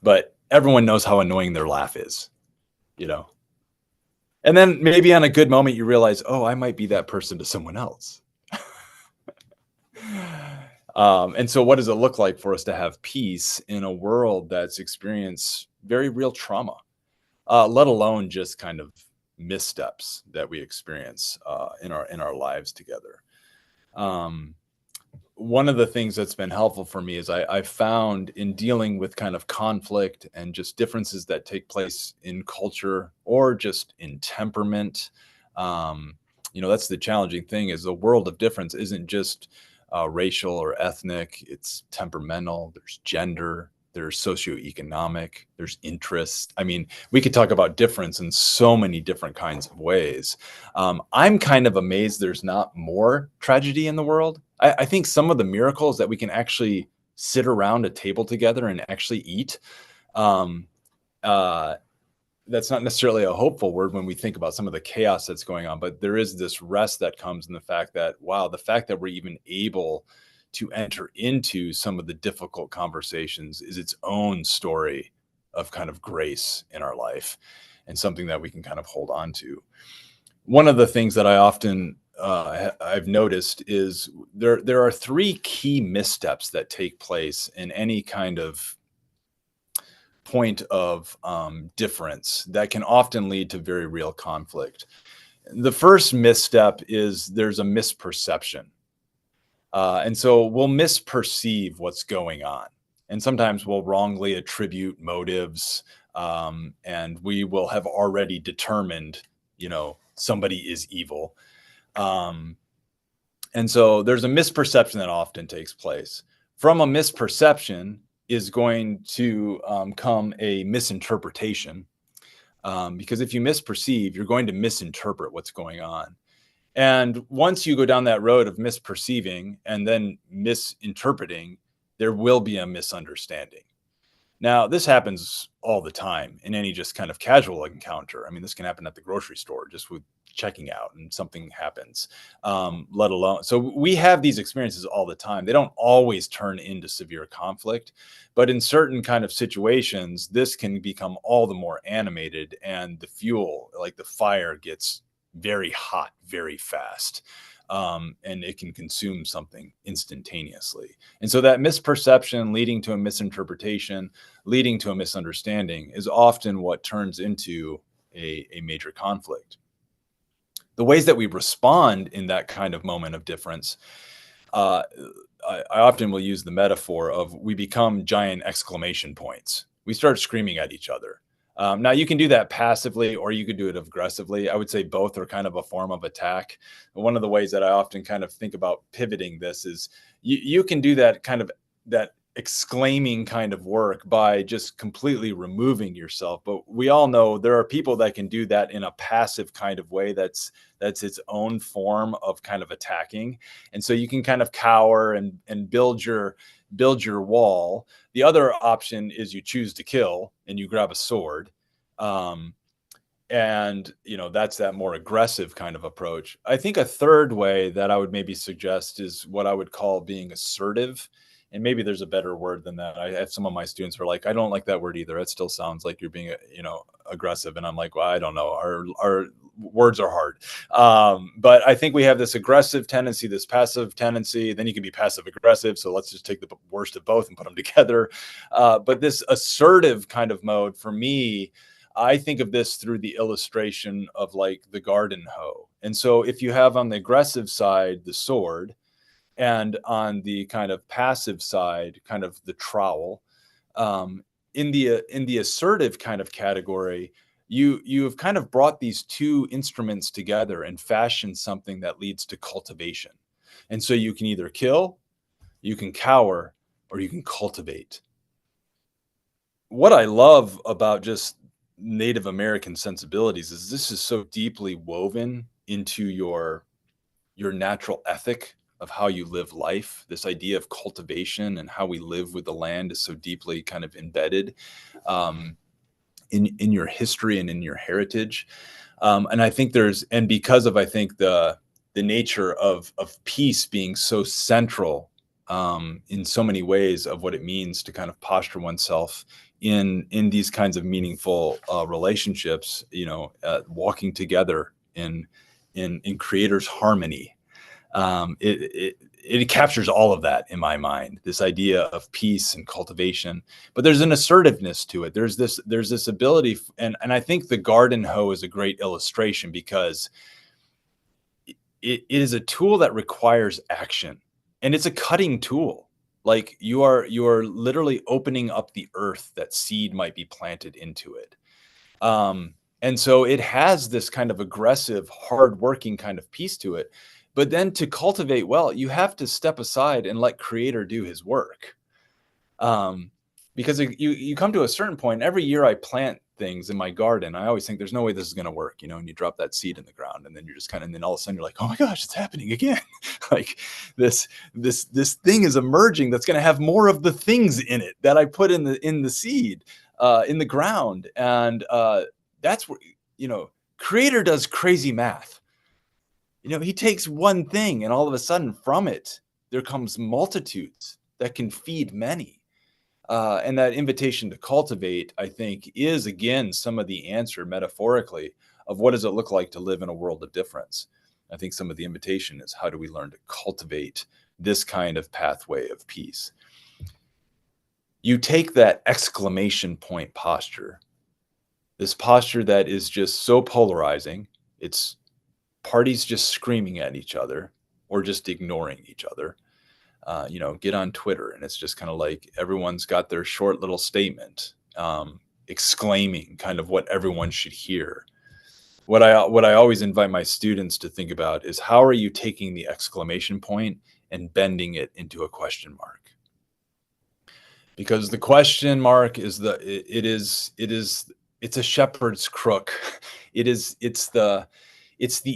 but everyone knows how annoying their laugh is, and then maybe on a good moment you realize, oh, I might be that person to someone else. And so what does it look like for us to have peace in a world that's experienced very real trauma, let alone just kind of missteps that we experience in our lives together? One of the things that's been helpful for me is I found in dealing with kind of conflict and just differences that take place in culture or just in temperament. That's the challenging thing, is the world of difference isn't just racial or ethnic. It's temperamental. There's gender. There's socioeconomic. There's interests. I mean, we could talk about difference in so many different kinds of ways. I'm kind of amazed there's not more tragedy in the world. I think some of the miracles that we can actually sit around a table together and actually eat. That's not necessarily a hopeful word when we think about some of the chaos that's going on, but there is this rest that comes in the fact that, wow, the fact that we're even able to enter into some of the difficult conversations is its own story of kind of grace in our life and something that we can kind of hold on to. One of the things that I often I've noticed is there are three key missteps that take place in any kind of point of difference that can often lead to very real conflict. The first misstep is there's a misperception. And so we'll misperceive what's going on. And sometimes we'll wrongly attribute motives, and we will have already determined, somebody is evil. And so there's a misperception that often takes place. From a misperception is going to come a misinterpretation, because if you misperceive, you're going to misinterpret what's going on. And once you go down that road of misperceiving and then misinterpreting, there will be a misunderstanding. Now, this happens all the time in any just kind of casual encounter. I mean, this can happen at the grocery store just with checking out and something happens, let alone. So we have these experiences all the time. They don't always turn into severe conflict, but in certain kind of situations, this can become all the more animated, and the fuel, like the fire, gets very hot very fast, and it can consume something instantaneously. And so that misperception leading to a misinterpretation, leading to a misunderstanding, is often what turns into a major conflict. The ways that we respond in that kind of moment of difference, I often will use the metaphor of we become giant exclamation points. We start screaming at each other. Now, you can do that passively or you could do it aggressively. I would say both are kind of a form of attack. One of the ways that I often kind of think about pivoting this is you can do that kind of that exclaiming kind of work by just completely removing yourself. But we all know there are people that can do that in a passive kind of way that's its own form of kind of attacking. And so you can kind of cower and build your wall. The other option is you choose to kill and you grab a sword. And that's that more aggressive kind of approach. I think a third way that I would maybe suggest is what I would call being assertive. And maybe there's a better word than that. I have some of my students who are like, I don't like that word either. It still sounds like you're being, aggressive. And I'm like, well, I don't know. Our words are hard. But I think we have this aggressive tendency, this passive tendency. Then you can be passive aggressive. So let's just take the worst of both and put them together. But this assertive kind of mode, for me, I think of this through the illustration of like the garden hoe. And so if you have on the aggressive side, the sword, and on the kind of passive side, kind of the trowel, in the assertive kind of category, you have kind of brought these two instruments together and fashioned something that leads to cultivation. And so you can either kill, you can cower, or you can cultivate. What I love about just Native American sensibilities is this is so deeply woven into your natural ethic of how you live life. This idea of cultivation and how we live with the land is so deeply kind of embedded. in your history and in your heritage. And I think because of, I think, the nature of peace being so central in so many ways of what it means to kind of posture oneself in these kinds of meaningful relationships, walking together in creator's harmony. It captures all of that in my mind, this idea of peace and cultivation, but there's an assertiveness to it. There's this ability, and I think the garden hoe is a great illustration, because it is a tool that requires action, and it's a cutting tool. Like you are literally opening up the earth that seed might be planted into it. And so it has this kind of aggressive, hardworking kind of piece to it. But then to cultivate well, you have to step aside and let Creator do his work. Because you come to a certain point. Every year I plant things in my garden, I always think there's no way this is going to work, and you drop that seed in the ground, and then you're just and then all of a sudden you're like, oh my gosh, it's happening again. Like this thing is emerging that's going to have more of the things in it that I put in the seed, in the ground. And that's where, Creator does crazy math. He takes one thing, and all of a sudden from it, there comes multitudes that can feed many. And that invitation to cultivate, I think, is, again, some of the answer metaphorically of what does it look like to live in a world of difference. I think some of the invitation is, how do we learn to cultivate this kind of pathway of peace? You take that exclamation point posture, this posture that is just so polarizing. It's parties just screaming at each other or just ignoring each other. Get on Twitter, and it's just kind of like everyone's got their short little statement, exclaiming kind of what everyone should hear. What I always invite my students to think about is, how are you taking the exclamation point and bending it into a question mark? Because the question mark is it's a shepherd's crook. It's the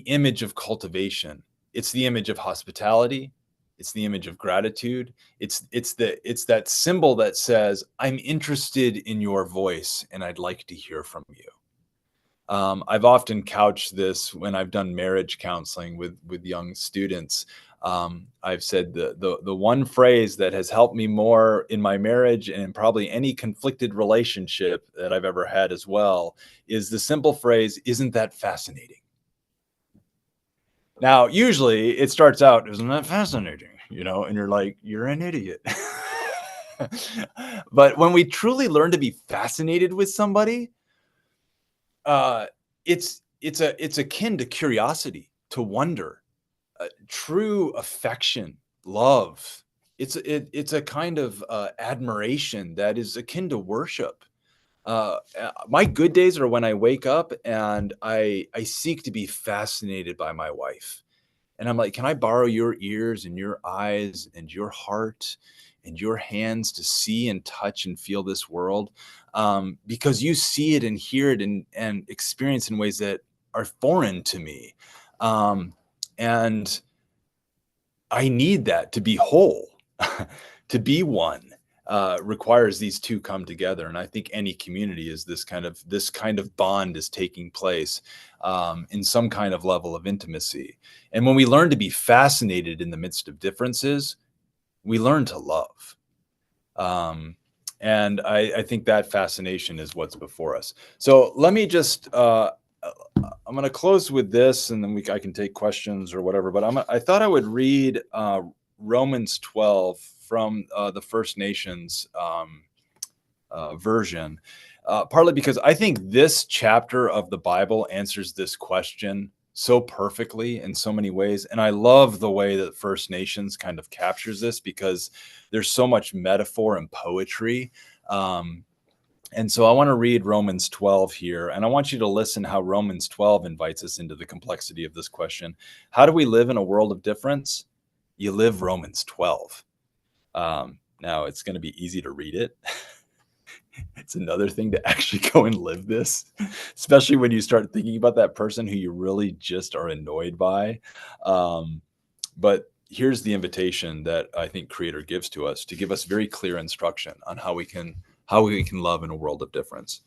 image of cultivation. It's the image of hospitality. It's the image of gratitude. It's that symbol that says, I'm interested in your voice and I'd like to hear from you. I've often couched this when I've done marriage counseling with young students. I've said the one phrase that has helped me more in my marriage, and in probably any conflicted relationship that I've ever had as well, is the simple phrase, isn't that fascinating? Now, usually it starts out, isn't that fascinating? And you're like, you're an idiot. But when we truly learn to be fascinated with somebody, it's akin to curiosity, to wonder, true affection, love. It's a kind of admiration that is akin to worship. My good days are when I wake up and I seek to be fascinated by my wife. And I'm like, can I borrow your ears and your eyes and your heart and your hands to see and touch and feel this world? Because you see it and hear it and experience in ways that are foreign to me. And I need that to be whole, to be one. Requires these two come together, and I think any community is this kind of bond is taking place in some kind of level of intimacy. And when we learn to be fascinated in the midst of differences, we learn to love. And I think that fascination is what's before us. So let me just I'm going to close with this, and then I can take questions or whatever. But I thought I would read Romans 12 from the First Nations version, partly because I think this chapter of the Bible answers this question so perfectly in so many ways. And I love the way that First Nations kind of captures this, because there's so much metaphor and poetry. And so I want to read Romans 12 here, and I want you to listen how Romans 12 invites us into the complexity of this question. How do we live in a world of difference? You live Romans 12. Now it's going to be easy to read it. It's another thing to actually go and live this, especially when you start thinking about that person who you really just are annoyed by. But here's the invitation that I think Creator gives to us, to give us very clear instruction on how we can how we can love in a world of difference.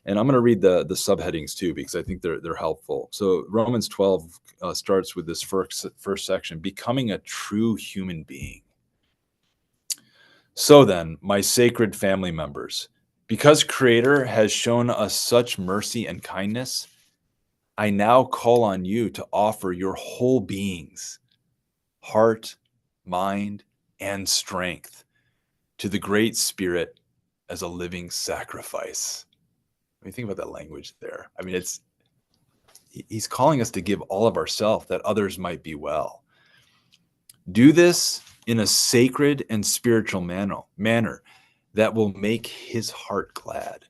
And I'm going to read the subheadings too, because I think they're helpful. So Romans 12 starts with this first section, becoming a true human being. So then, my sacred family members, because Creator has shown us such mercy and kindness, I now call on you to offer your whole beings, heart, mind, and strength to the Great Spirit as a living sacrifice. When you think about that language there, I mean, he's calling us to give all of ourselves that others might be well. Do this in a sacred and spiritual manner that will make his heart glad.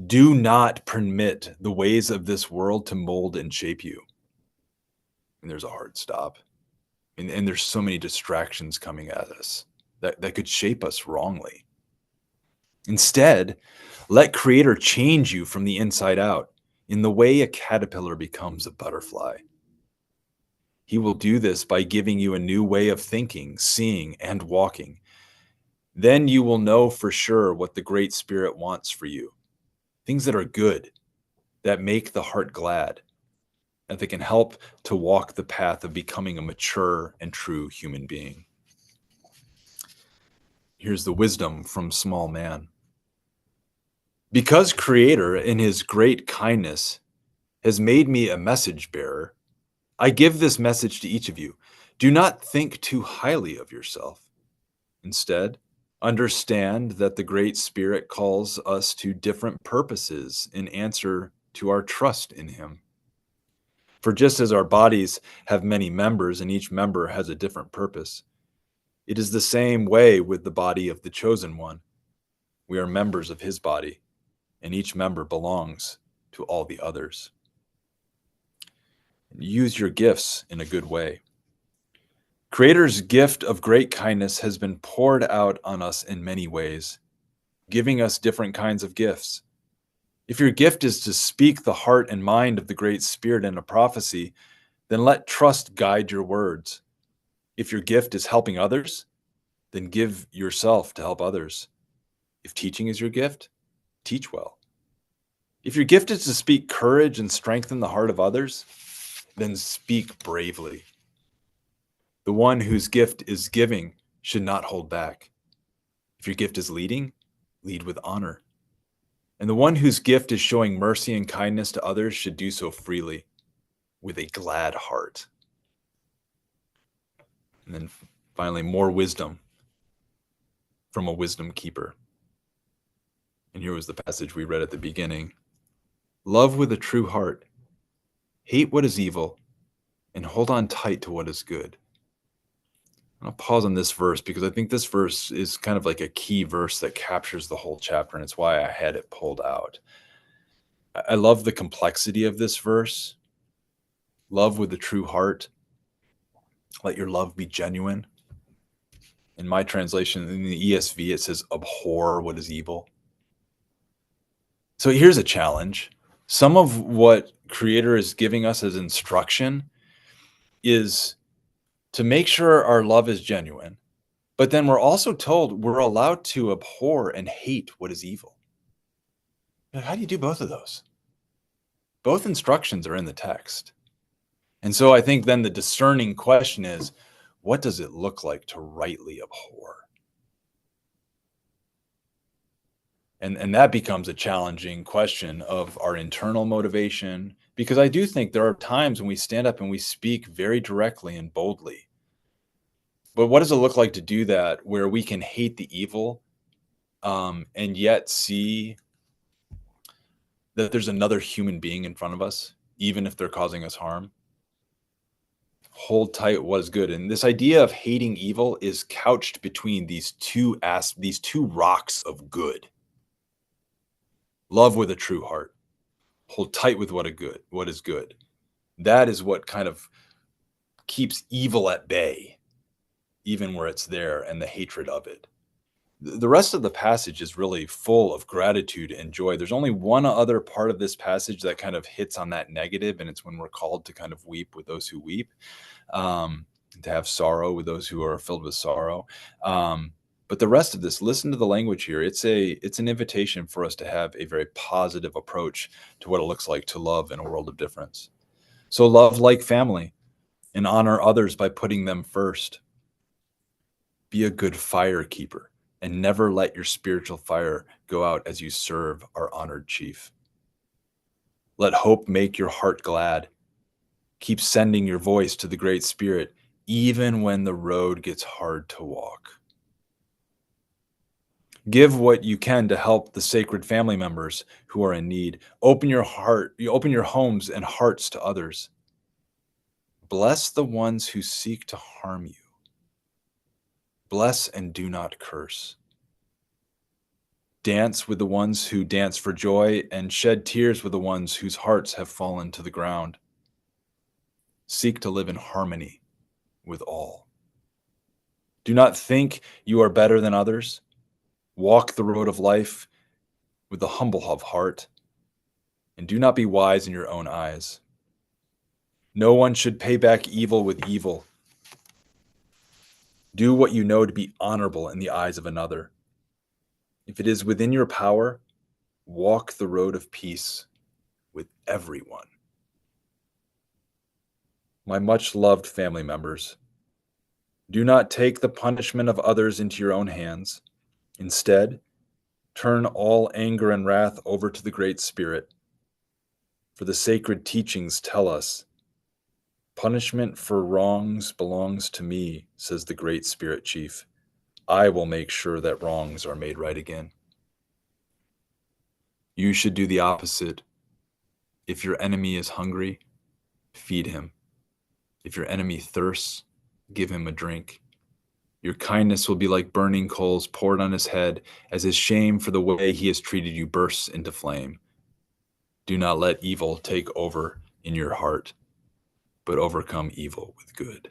Do not permit the ways of this world to mold and shape you. And there's a hard stop. And there's so many distractions coming at us that could shape us wrongly. Instead, let Creator change you from the inside out in the way a caterpillar becomes a butterfly. He will do this by giving you a new way of thinking, seeing, and walking. Then you will know for sure what the Great Spirit wants for you. Things that are good, that make the heart glad, and that can help to walk the path of becoming a mature and true human being. Here's the wisdom from small man. Because Creator, in his great kindness, has made me a message bearer, I give this message to each of you. Do not think too highly of yourself. Instead, understand that the Great Spirit calls us to different purposes in answer to our trust in him. For just as our bodies have many members and each member has a different purpose, it is the same way with the body of the chosen one. We are members of his body, and each member belongs to all the others. Use your gifts in a good way. Creator's gift of great kindness has been poured out on us in many ways, giving us different kinds of gifts. If your gift is to speak the heart and mind of the Great Spirit in a prophecy, then let trust guide your words. If your gift is helping others, then give yourself to help others. If teaching is your gift, teach well. If your gift is to speak courage and strengthen the heart of others, then speak bravely. The one whose gift is giving should not hold back. If your gift is leading, lead with honor. And the one whose gift is showing mercy and kindness to others should do so freely, with a glad heart. And then finally, more wisdom from a wisdom keeper. And here was the passage we read at the beginning. Love with a true heart, hate what is evil, and hold on tight to what is good. I'll pause on this verse because I think this verse is kind of like a key verse that captures the whole chapter, and it's why I had it pulled out. I love the complexity of this verse. Love with a true heart. Let your love be genuine. In my translation, in the ESV, it says, abhor what is evil. So here's a challenge. Some of what Creator is giving us as instruction is to make sure our love is genuine, but then we're also told we're allowed to abhor and hate what is evil. How do you do both of those? Both instructions are in the text. And so I think then the discerning question is, what does it look like to rightly abhor? And that becomes a challenging question of our internal motivation, because I do think there are times when we stand up and we speak very directly and boldly. But what does it look like to do that where we can hate the evil and yet see that there's another human being in front of us, even if they're causing us harm? Hold tight what is good. And this idea of hating evil is couched between these two rocks of good. Love with a true heart. Hold tight with what is good. That is what kind of keeps evil at bay, even where it's there, and the hatred of it. The rest of the passage is really full of gratitude and joy. There's only one other part of this passage that kind of hits on that negative, and it's when we're called to kind of weep with those who weep, to have sorrow with those who are filled with sorrow. But the rest of this, listen to the language here. It's an invitation for us to have a very positive approach to what it looks like to love in a world of difference. So love like family and honor others by putting them first. Be a good fire keeper and never let your spiritual fire go out as you serve our honored chief. Let hope make your heart glad. Keep sending your voice to the Great Spirit, even when the road gets hard to walk. Give what you can to help the sacred family members who are in need. Open your homes and hearts to others. Bless the ones who seek to harm you. Bless and do not curse. Dance with the ones who dance for joy, and shed tears with the ones whose hearts have fallen to the ground. Seek to live in harmony with all. Do not think you are better than others. Walk the road of life with a humble of heart, and do not be wise in your own eyes. No one should pay back evil with evil. Do what you know to be honorable in the eyes of another. If it is within your power, walk the road of peace with everyone. My much loved family members, do not take the punishment of others into your own hands. Instead, turn all anger and wrath over to the Great Spirit. For the sacred teachings tell us, punishment for wrongs belongs to me, says the Great Spirit Chief. I will make sure that wrongs are made right again. You should do the opposite. If your enemy is hungry, feed him. If your enemy thirsts, give him a drink. Your kindness will be like burning coals poured on his head as his shame for the way he has treated you bursts into flame. Do not let evil take over in your heart, but overcome evil with good.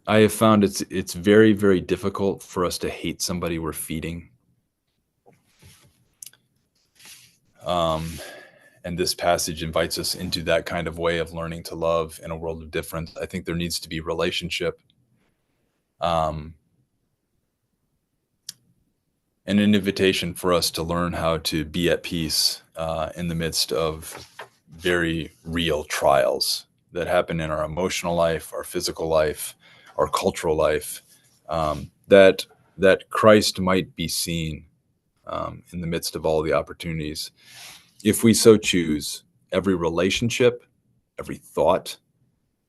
I have found it's very, very difficult for us to hate somebody we're feeding. And this passage invites us into that kind of way of learning to love in a world of difference. I think there needs to be relationship, and an invitation for us to learn how to be at peace in the midst of very real trials that happen in our emotional life, our physical life, our cultural life, that Christ might be seen in the midst of all the opportunities. If we so choose, every relationship, every thought,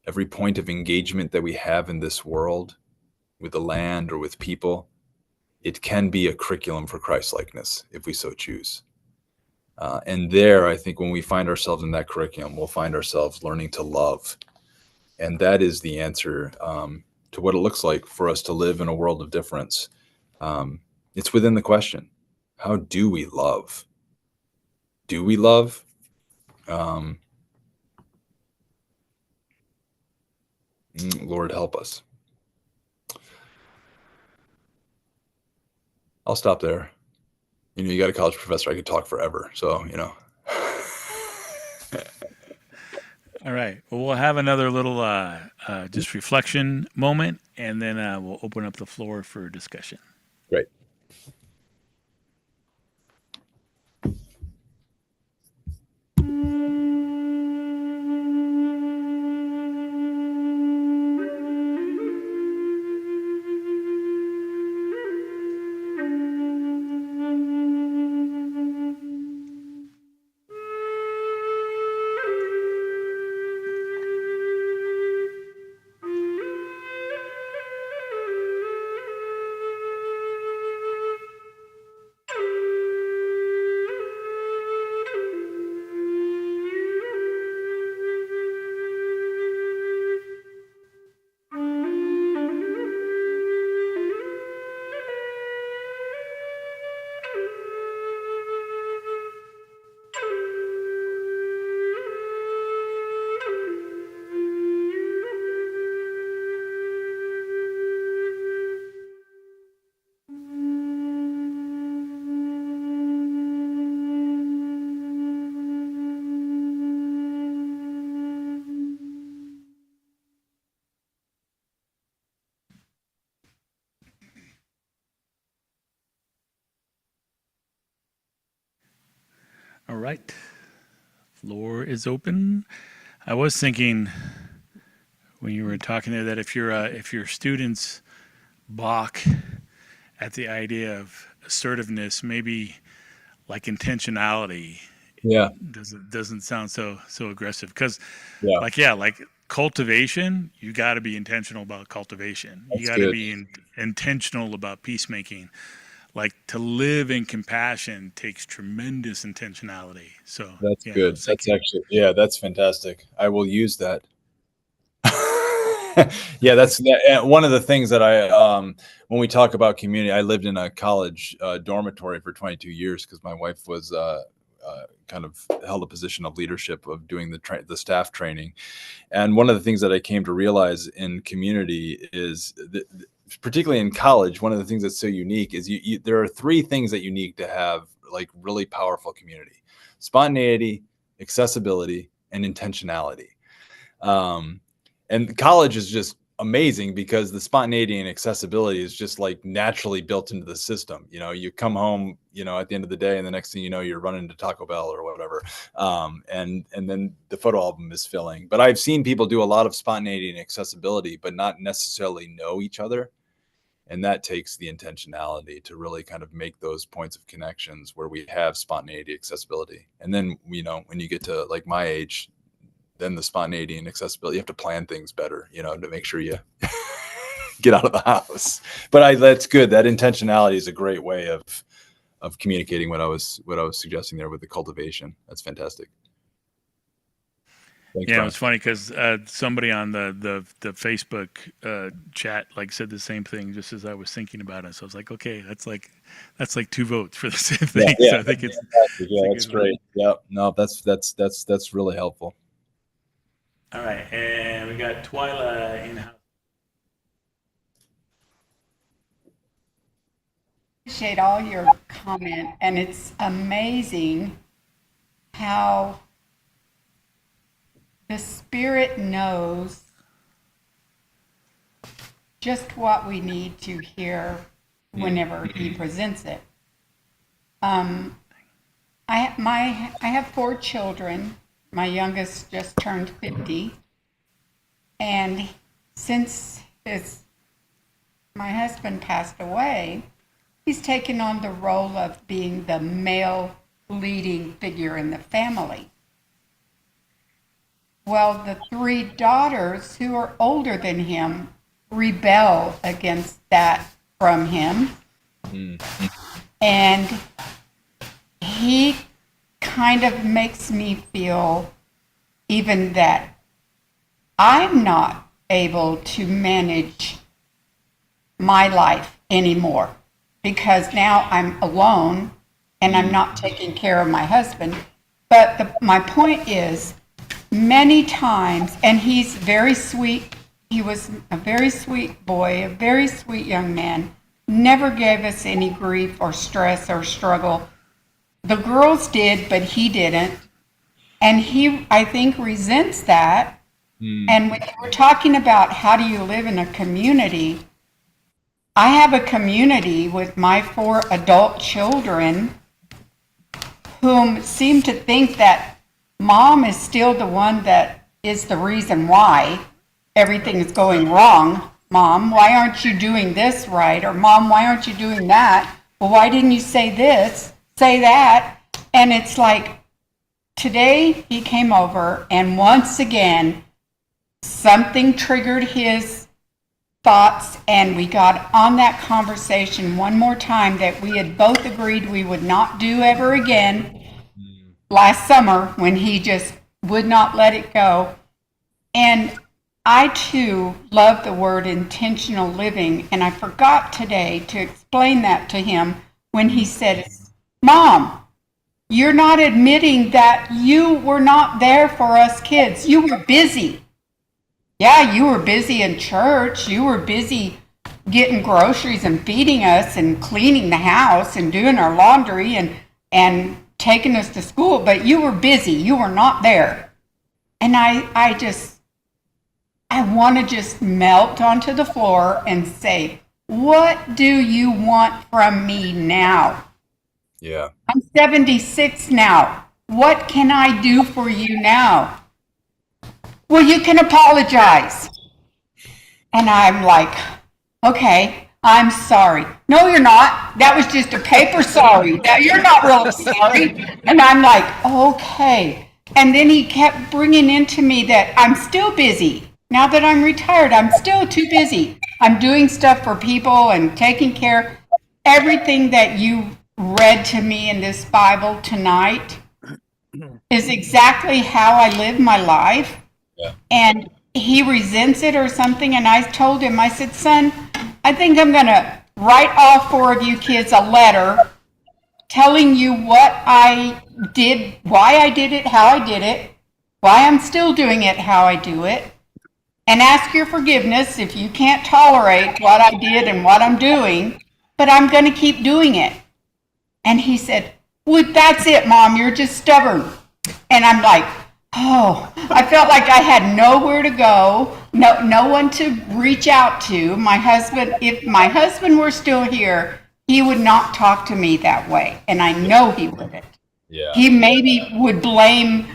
every point of engagement that we have in this world with the land or with people, it can be a curriculum for Christ-likeness if we so choose. And there, I think when we find ourselves in that curriculum, we'll find ourselves learning to love. And that is the answer to what it looks like for us to live in a world of difference. It's within the question. How do we love? Do we love? Lord, help us. I'll stop there. You got a college professor, I could talk forever. So, All right. Well, we'll have another little just reflection moment, and then we'll open up the floor for discussion. Great. All right. Floor is open. I was thinking when you were talking there that if your students balk at the idea of assertiveness, maybe like intentionality Yeah. doesn't sound so aggressive, because Yeah. like cultivation, you got to be intentional about cultivation. You That's got to good. be intentional about peacemaking. Like, to live in compassion takes tremendous intentionality. So That's yeah, I good. was That's thinking. actually, yeah, that's fantastic. I will use that. Yeah, one of the things that when we talk about community, I lived in a college dormitory for 22 years because my wife was kind of held a position of leadership of doing the staff training. And one of the things that I came to realize in community is that, particularly in college, one of the things that's so unique is there are three things that you need to have like really powerful community: spontaneity, accessibility, and intentionality. And college is just amazing because the spontaneity and accessibility is just like naturally built into the system. You know, you come home, you know, at the end of the day, and the next thing you know, you're running to Taco Bell or whatever. And then the photo album is filling. But I've seen people do a lot of spontaneity and accessibility, but not necessarily know each other. And that takes the intentionality to really kind of make those points of connections where we have spontaneity, accessibility. And then, you know, when you get to like my age, then the spontaneity and accessibility, you have to plan things better, you know, to make sure you get out of the house. But that's good. That intentionality is a great way of communicating what I was suggesting there with the cultivation. That's fantastic. Thanks, Yeah, it Brian. was funny because somebody on the Facebook chat like said the same thing just as I was thinking about it. So I was like, okay, that's like 2 votes for the same thing. Yeah, So I think it's fantastic. Yeah, a that's good one. great. Yeah, no, that's really helpful. All right, and we got Twyla in house. Appreciate all your comment, and it's amazing how the Spirit knows just what we need to hear whenever He presents it. I have 4 children. My youngest just turned 50, and since my husband passed away, he's taken on the role of being the male leading figure in the family. Well, the 3 daughters who are older than him rebel against that from him. And he kind of makes me feel even that I'm not able to manage my life anymore because now I'm alone and I'm not taking care of my husband. But my point is, many times, and he's very sweet, he was a very sweet boy, a very sweet young man, never gave us any grief or stress or struggle. The girls did, but he didn't. And he, I think, resents that. And when you were talking about how do you live in a community, I have a community with my 4 adult children whom seem to think that Mom is still the one that is the reason why everything is going wrong. Mom, why aren't you doing this right? Or Mom, why aren't you doing that? Well, why didn't you say this, say that? And it's like, today he came over and once again, something triggered his thoughts, and we got on that conversation one more time that we had both agreed we would not do ever again last summer when he just would not let it go. And I too love the word intentional living, and I forgot today to explain that to him when he said, Mom, you're not admitting that you were not there for us kids. You were busy. Yeah, you were busy in church. You were busy getting groceries and feeding us and cleaning the house and doing our laundry and taking us to school, but you were busy. You were not there. And I want to just melt onto the floor and say, what do you want from me now? Yeah. I'm 76 now. what can I do for you now? Well, you can apologize. And I'm like, okay, I'm sorry. No, you're not. That was just a paper sorry. That you're not really sorry. And I'm like, okay. And then he kept bringing into me that I'm still busy. Now that I'm retired, I'm still too busy. I'm doing stuff for people and taking care. Everything that you read to me in this Bible tonight is exactly how I live my life. Yeah. And he resents it or something. And I told him, I said, son, I think I'm going to write all four of you kids a letter telling you what I did, why I did it, how I did it, why I'm still doing it, how I do it, and ask your forgiveness if you can't tolerate what I did and what I'm doing, but I'm going to keep doing it. And he said, well, that's it, Mom, you're just stubborn. And I'm like, oh, I felt like I had nowhere to go, no one to reach out to. My husband, if my husband were still here, he would not talk to me that way. And I know he wouldn't. Yeah. He maybe would blame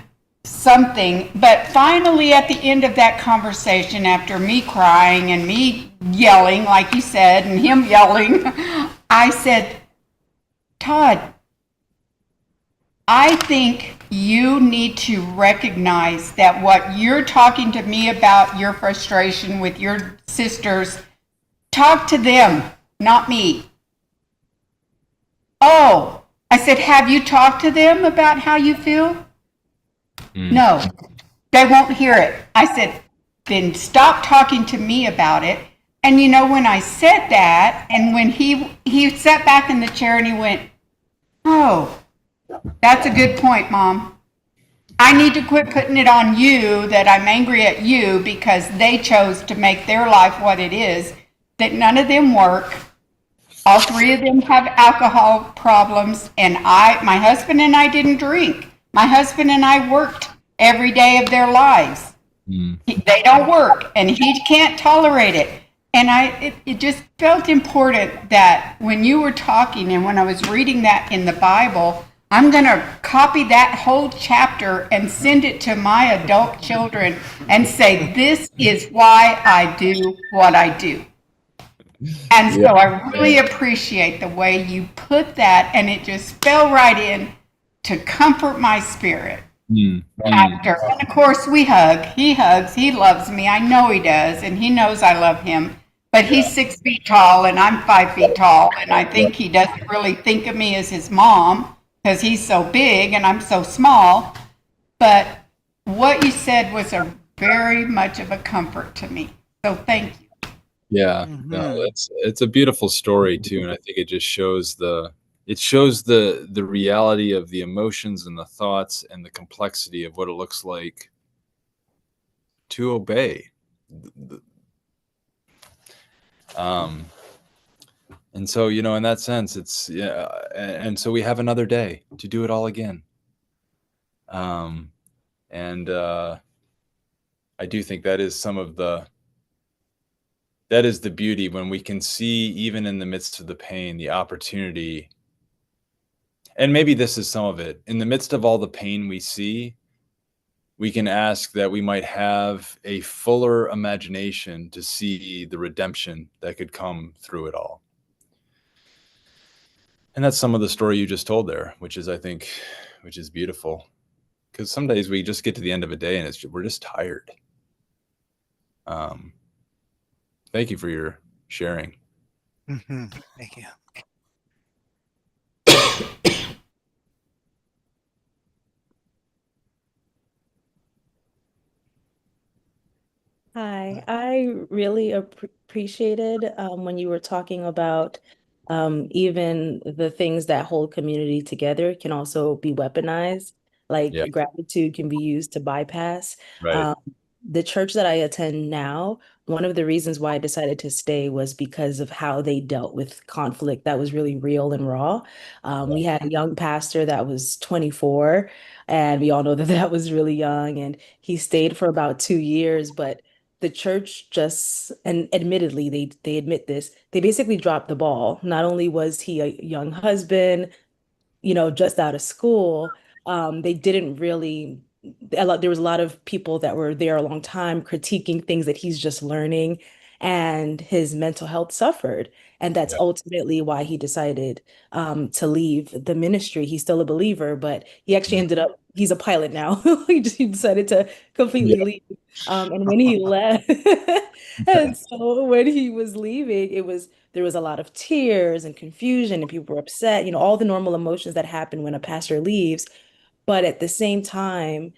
something. But finally, at the end of that conversation, after me crying and me yelling, like you said, and him yelling, I said, Todd, I think you need to recognize that what you're talking to me about, your frustration with your sisters, talk to them, not me. Oh, I said, have you talked to them about how you feel? No, they won't hear it. I said, then stop talking to me about it. And you know, when I said that, and when he sat back in the chair and he went, oh, that's a good point, Mom. I need to quit putting it on you that I'm angry at you because they chose to make their life what it is, that none of them work. All three of them have alcohol problems, and my husband and I didn't drink. My husband and I worked every day of their lives. They don't work, and he can't tolerate it. And it just felt important that when you were talking and when I was reading that in the Bible, I'm going to copy that whole chapter and send it to my adult children and say, this is why I do what I do. And so I really appreciate the way you put that, and it just fell right in to comfort my spirit. After, and of course we hug. He hugs. He loves me. I know he does, and he knows I love him. But he's 6 feet tall, and I'm 5 feet tall, and I think he doesn't really think of me as his mom because he's so big and I'm so small. But what you said was a very much of a comfort to me. So thank you. Yeah, no, it's a beautiful story too, and I think it just shows the reality of the emotions and the thoughts and the complexity of what it looks like to obey. And so, you know, in that sense, it's and so we have another day to do it all again. And I do think that is that is the beauty when we can see, even in the midst of the pain, the opportunity. And maybe this is some of it. In the midst of all the pain we see, we can ask that we might have a fuller imagination to see the redemption that could come through it all. And that's some of the story you just told there, which is, I think, which is beautiful. Because some days we just get to the end of a day and we're just tired. Thank you for your sharing. Thank you. Hi, I really appreciated when you were talking about even the things that hold community together can also be weaponized. Like Yeah. gratitude can be used to bypass. Right. The church that I attend now, one of the reasons why I decided to stay was because of how they dealt with conflict that was really real and raw. We had a young pastor that was 24, and we all know that that was really young, and he stayed for about 2 years, but the church just, and admittedly, they admit this, they basically dropped the ball. Not only was he a young husband, just out of school, they didn't really there was a lot of people that were there a long time critiquing things that he's just learning, and his mental health suffered. And that's Yeah. ultimately why he decided to leave the ministry. He's still a believer, but he actually ended up, he's a pilot now. He decided to completely Yeah. leave. And when he left, and so when he was leaving, there was a lot of tears and confusion, and people were upset, all the normal emotions that happen when a pastor leaves. But at the same time,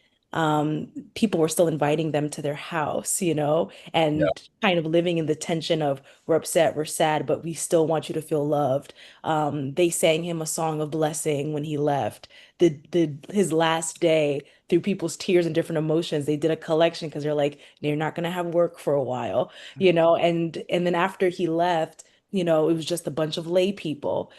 people were still inviting them to their house, Yeah. and kind of living in the tension of, we're upset, we're sad, but we still want you to feel loved. They sang him a song of blessing when he left. His last day, through people's tears and different emotions, they did a collection because they're like, they're not going to have work for a while, and then after he left, it was just a bunch of lay people,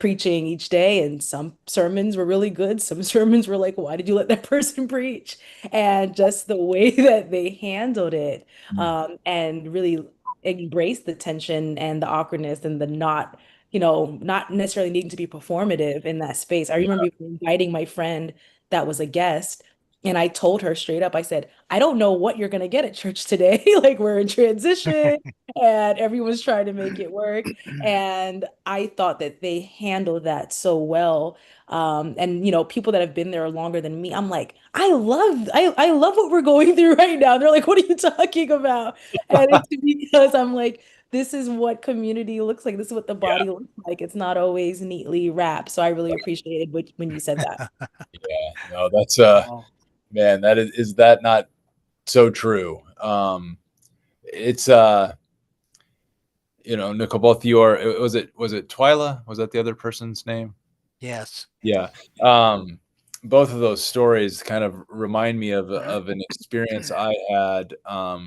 preaching each day. And some sermons were really good. Some sermons were like, why did you let that person preach? And just the way that they handled it, and really embraced the tension and the awkwardness and the not necessarily needing to be performative in that space. I remember inviting my friend that was a guest. And I told her straight up, I said, I don't know what you're going to get at church today. Like, we're in transition and everyone's trying to make it work. And I thought that they handled that so well. And people that have been there longer than me, I'm like, I love what we're going through right now. They're like, what are you talking about? And it's because I'm like, this is what community looks like. This is what the Yeah. body looks like. It's not always neatly wrapped. So I really appreciated when you said that. Yeah. No, that's Oh, man, that is that not so true. It's Nicole, both your was it Twyla? Was that the other person's name? yes. Yeah. Um, Both of those stories kind of remind me of an experience I had. I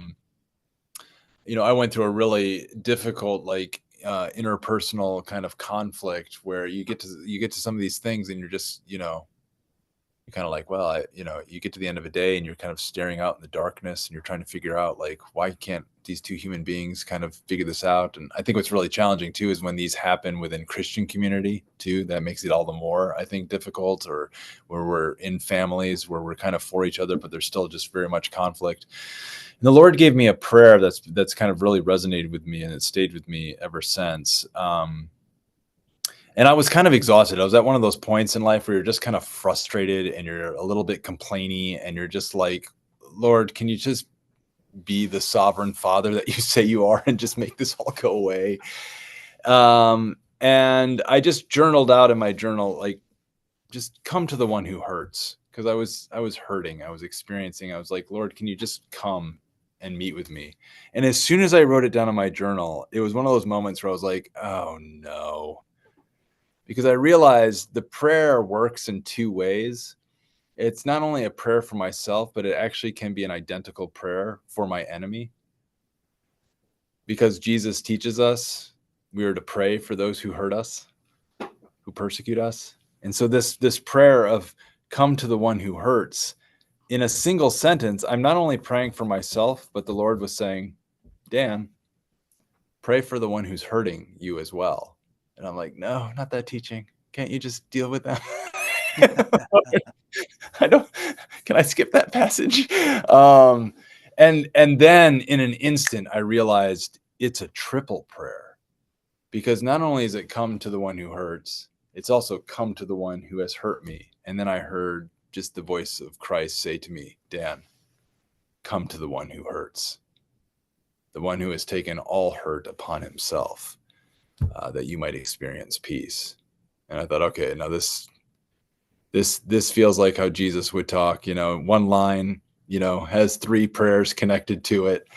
went through a really difficult, like, interpersonal kind of conflict where you get to some of these things and you're just, you're kind of like, well, you get to the end of a day and you're kind of staring out in the darkness and you're trying to figure out, like, why can't these two human beings kind of figure this out? And I think what's really challenging too is when these happen within Christian community too, that makes it all the more, I think, difficult, or where we're in families where we're kind of for each other, but there's still just very much conflict. And the Lord gave me a prayer that's kind of really resonated with me, and it stayed with me ever since. And I was kind of exhausted. I was at one of those points in life where you're just kind of frustrated and you're a little bit complainy and you're just like, Lord, can you just be the sovereign father that you say you are and just make this all go away? And I just journaled out in my journal, like, just come to the one who hurts. Because I was hurting. I was experiencing, I was like, Lord, can you just come and meet with me? And as soon as I wrote it down in my journal, it was one of those moments where I was like, oh no. Because I realized the prayer works in two ways. It's not only a prayer for myself, but it actually can be an identical prayer for my enemy. Because Jesus teaches us we are to pray for those who hurt us, who persecute us. And so this prayer of come to the one who hurts, in a single sentence, I'm not only praying for myself, but the Lord was saying, Dan, pray for the one who's hurting you as well. And I'm like, no, not that teaching. Can't you just deal with them? I don't. Can I skip that passage? And then in an instant, I realized it's a triple prayer, because not only is it come to the one who hurts, it's also come to the one who has hurt me. And then I heard just the voice of Christ say to me, Dan, come to the one who hurts, the one who has taken all hurt upon himself, that you might experience peace. And I thought, okay, now this feels like how Jesus would talk. One line, has three prayers connected to it.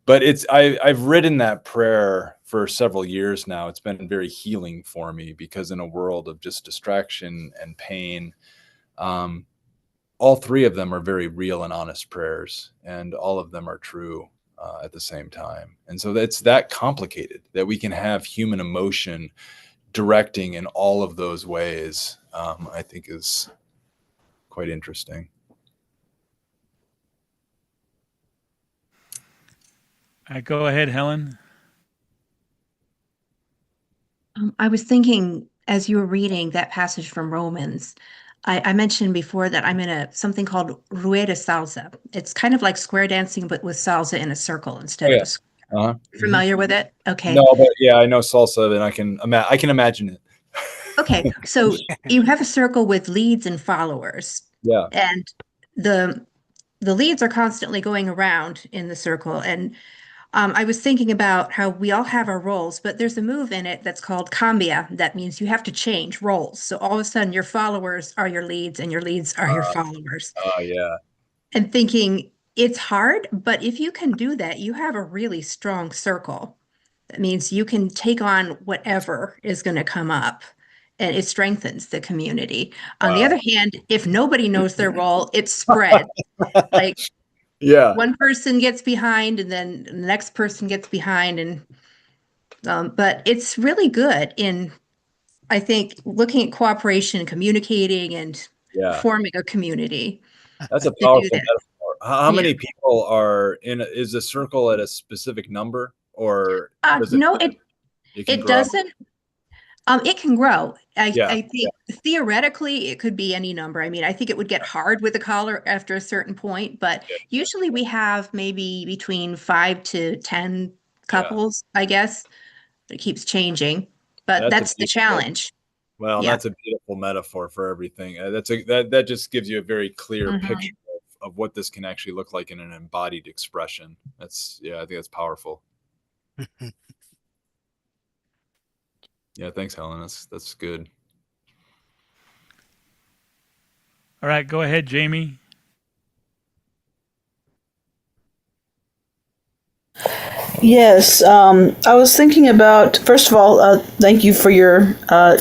But I've written that prayer for several years now. It's been very healing for me, because in a world of just distraction and pain, all three of them are very real and honest prayers, and all of them are true at the same time. And so it's that complicated that we can have human emotion directing in all of those ways. I think is quite interesting. Go ahead, Helen. I was thinking as you were reading that passage from Romans, I mentioned before that I'm in something called Rueda Salsa. It's kind of like square dancing, but with salsa in a circle instead Oh, of yeah. a square. Familiar with it? Okay. No, but yeah, I know salsa, and I can imagine it. Okay. So you have a circle with leads and followers. Yeah. And the leads are constantly going around in the circle. And I was thinking about how we all have our roles, but there's a move in it that's called cambia. That means you have to change roles. So all of a sudden, your followers are your leads, and your leads are your followers. Oh, yeah. And thinking it's hard, but if you can do that, you have a really strong circle. That means you can take on whatever is going to come up, and it strengthens the community. On the other hand, if nobody knows their role, it spreads. Like Yeah. one person gets behind, and then the next person gets behind, and but it's really good in, I think, looking at cooperation and communicating and Yeah. forming a community. That's a to do powerful that. metaphor. How Yeah. many people are is the circle at a specific number, or does No, it can it grow? doesn't. It can grow. Yeah, I think theoretically it could be any number. I mean, I think it would get hard with the collar after a certain point, but usually we have maybe between 5 to 10 couples, I guess. It keeps changing, but that's the challenge. Well, Yeah. that's a beautiful metaphor for everything. That just gives you a very clear Mhm. picture of what this can actually look like in an embodied expression. I think that's powerful. Yeah, thanks, Helen. That's good. All right, go ahead, Jamie. Yes, I was thinking about. First of all, thank you for your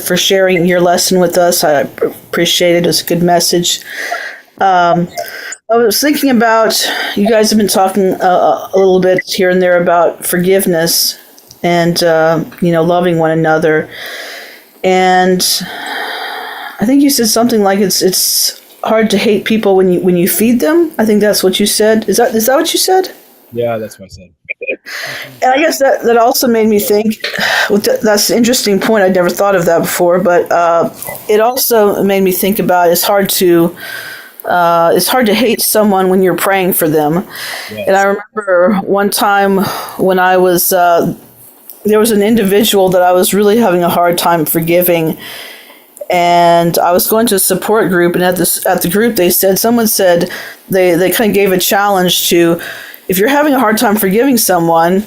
for sharing your lesson with us. I appreciate it. It's a good message. I was thinking about, you guys have been talking a little bit here and there about forgiveness and loving one another, and I think you said something like it's hard to hate people when you feed them. I think that's what you said. Is that what you said? Yeah, that's what I said. And I guess that also made me think, that's an interesting point. I'd never thought of that before, but it also made me think about it's hard to hate someone when you're praying for them. Yes. And I remember one time when I was, there was an individual that I was really having a hard time forgiving, and I was going to a support group, and at the group someone said they kind of gave a challenge to, if you're having a hard time forgiving someone,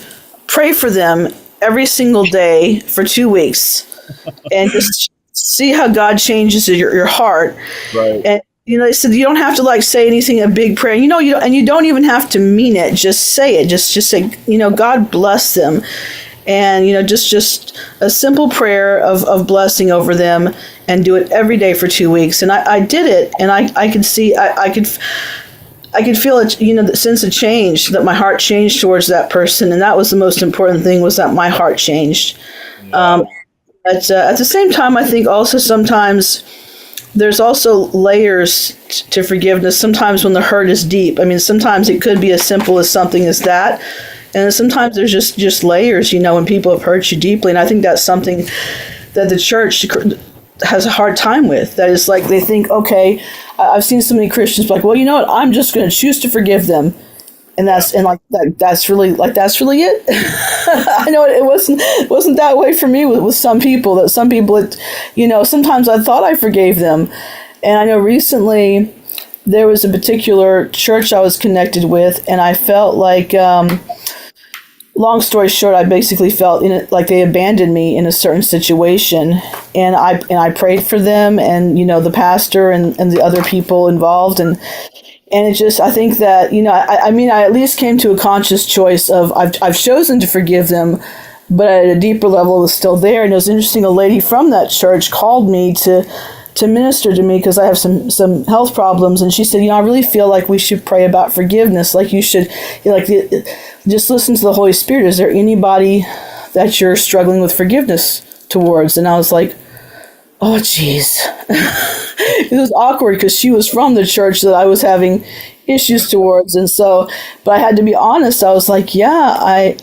pray for them every single day for 2 weeks, and just see how God changes your heart. Right. And they said you don't have to say anything, a big prayer. You don't even have to mean it. Just say it. Just say, God bless them, and just a simple prayer of blessing over them, and do it every day for 2 weeks. And I did it, and I could see I could feel it, the sense of change, that my heart changed towards that person. And that was the most important thing, was that my heart changed. But at the same time, I think also sometimes there's also layers to forgiveness. Sometimes when the hurt is deep, I mean, sometimes it could be as simple as something as that. And sometimes there's just layers, when people have hurt you deeply. And I think that's something that the church has a hard time with. That is like, they think, okay, I've seen so many Christians like, well, you know what, I'm just going to choose to forgive them, and that's really it. I know it wasn't that way for me with some people. That some people, sometimes I thought I forgave them, and I know recently there was a particular church I was connected with, and I felt like. Long story short, I basically felt like they abandoned me in a certain situation, and I prayed for them, and the pastor and the other people involved, and it just, I think that I at least came to a conscious choice of I've chosen to forgive them, but at a deeper level it was still there. And it was interesting, a lady from that church called me to minister to me because I have some health problems, and she said, I really feel like we should pray about forgiveness. Like you should, just listen to the Holy Spirit. Is there anybody that you're struggling with forgiveness towards? And I was like, oh, geez. It was awkward because she was from the church that I was having issues towards, and so, but I had to be honest. I was like, yeah,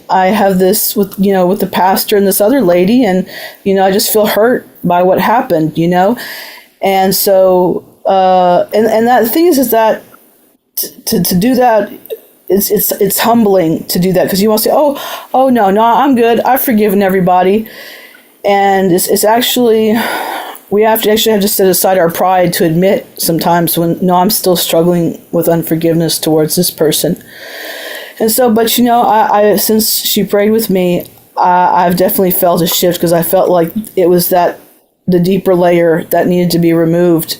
I have this with the pastor and this other lady, and I just feel hurt by what happened, and so and that thing is that to do that, it's humbling to do that, because you want to say, oh no, I'm good, I've forgiven everybody. And it's actually, we have to set aside our pride to admit sometimes when, no, I'm still struggling with unforgiveness towards this person. And so, but I since she prayed with me, I've definitely felt a shift, because I felt like it was the deeper layer that needed to be removed,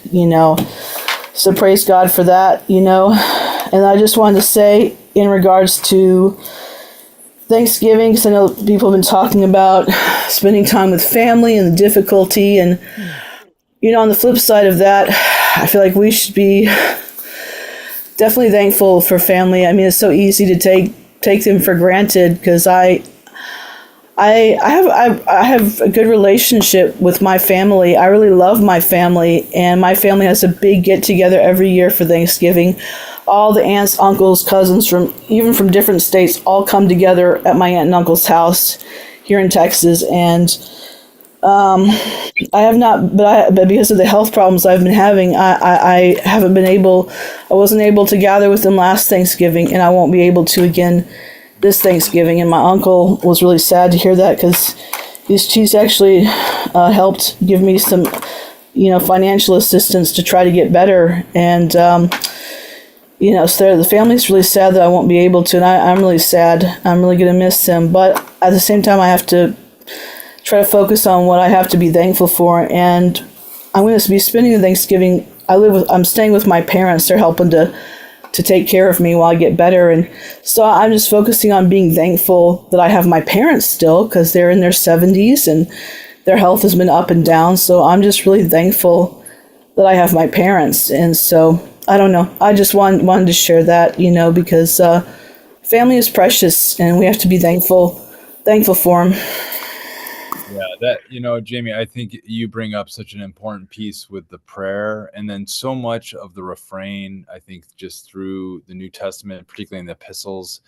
So praise God for that, And I just wanted to say, in regards to Thanksgiving, because I know people have been talking about spending time with family and the difficulty, and on the flip side of that, I feel like we should be definitely thankful for family. I mean, it's so easy to take them for granted, because I have a good relationship with my family. I really love my family, and my family has a big get together every year for Thanksgiving. All the aunts, uncles, cousins even from different states all come together at my aunt and uncle's house here in Texas. And I have not, but because of the health problems I've been having, I wasn't able to gather with them last Thanksgiving, and I won't be able to again this Thanksgiving. And my uncle was really sad to hear that, because she's actually helped give me some, financial assistance to try to get better. And, so the family's really sad that I won't be able to, and I'm really sad. I'm really going to miss them. But at the same time, I have to try to focus on what I have to be thankful for. And I'm going to be spending the Thanksgiving. I'm staying with my parents. They're helping to take care of me while I get better. And so I'm just focusing on being thankful that I have my parents still, because they're in their 70s and their health has been up and down. So I'm just really thankful that I have my parents. And so I don't know. I just wanted to share that, because family is precious, and we have to be thankful for them. Yeah, that, Jamie, I think you bring up such an important piece with the prayer, and then so much of the refrain, I think, just through the New Testament, particularly in the epistles,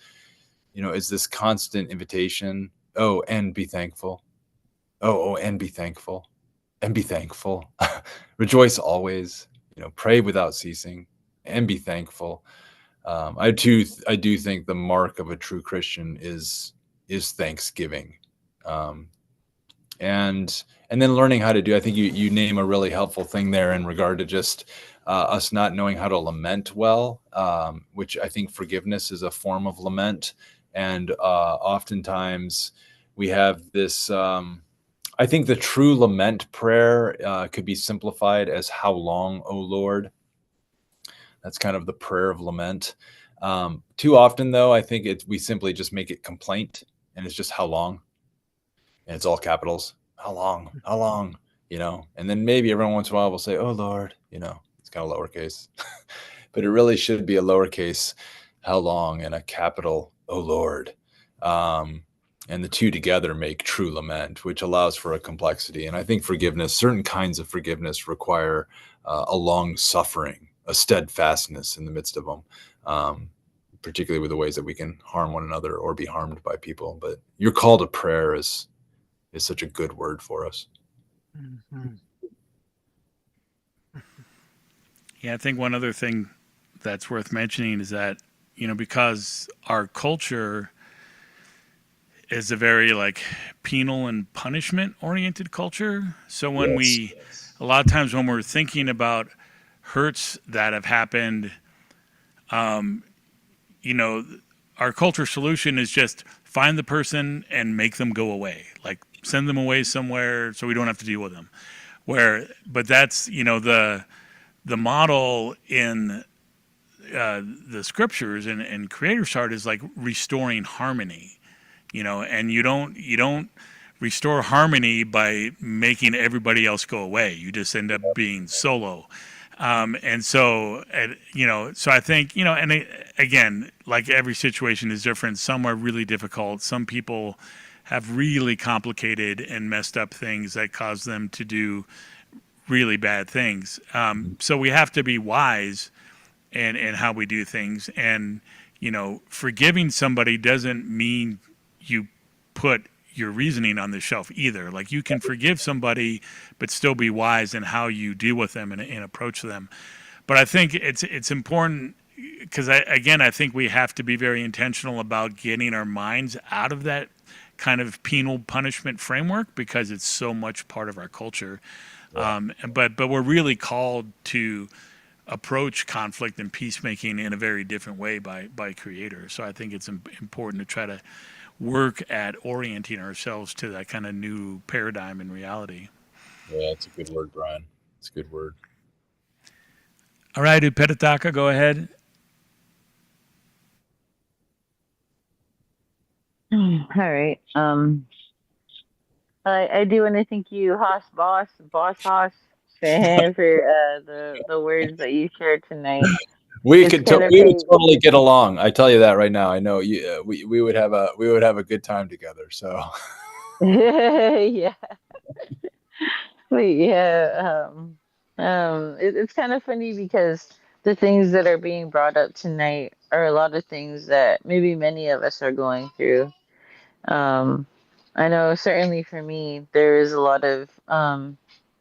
is this constant invitation. Oh, and be thankful. Oh, and be thankful. And be thankful. Rejoice always. Pray without ceasing, and be thankful. I do think the mark of a true Christian is thanksgiving. And then learning how to do, I think you name a really helpful thing there in regard to just us not knowing how to lament well, which I think forgiveness is a form of lament. And oftentimes we have this, I think the true lament prayer could be simplified as, how long, O Lord? That's kind of the prayer of lament. Too often, though, I think we simply just make it complaint, and it's just, how long? And it's all capitals. How long? And then maybe every once in a while we'll say, oh Lord, it's kind of lowercase, but it really should be a lowercase, how long, and a capital, oh Lord. And the two together make true lament, which allows for a complexity. And I think certain kinds of forgiveness require a long suffering, a steadfastness in the midst of them. Particularly with the ways that we can harm one another or be harmed by people. But your call to prayer is such a good word for us. Mhm. Yeah, I think one other thing that's worth mentioning is that, because our culture is a very penal and punishment oriented culture. So when a lot of times when we're thinking about hurts that have happened, our culture solution is just find the person and make them go away. Send them away somewhere so we don't have to deal with them. But that's, the model in the scriptures and Creator's Heart is restoring harmony, and you don't restore harmony by making everybody else go away. You just end up being solo. So I think, again, every situation is different. Some are really difficult. Some people have really complicated and messed up things that cause them to do really bad things. So we have to be wise in how we do things. And, forgiving somebody doesn't mean you put your reasoning on the shelf either. Like you can forgive somebody, but still be wise in how you deal with them and approach them. But I think it's important because I think we have to be very intentional about getting our minds out of that kind of penal punishment framework because it's so much part of our culture. But we're really called to approach conflict and peacemaking in a very different way by Creator. So I think it's important to try to work at orienting ourselves to that kind of new paradigm and reality. Yeah, it's a good word, Brian. It's a good word. All right, Upetitaka, go ahead. All right. I do want to thank you, Boss Haas, for the words that you shared tonight. We It's could kind of we would crazy. totally get along. I tell you that right now. I know you. We would have a good time together. So Yeah. Yeah. It's kind of funny because the things that are being brought up tonight are a lot of things that maybe many of us are going through. Um, I know certainly for me, there is a lot of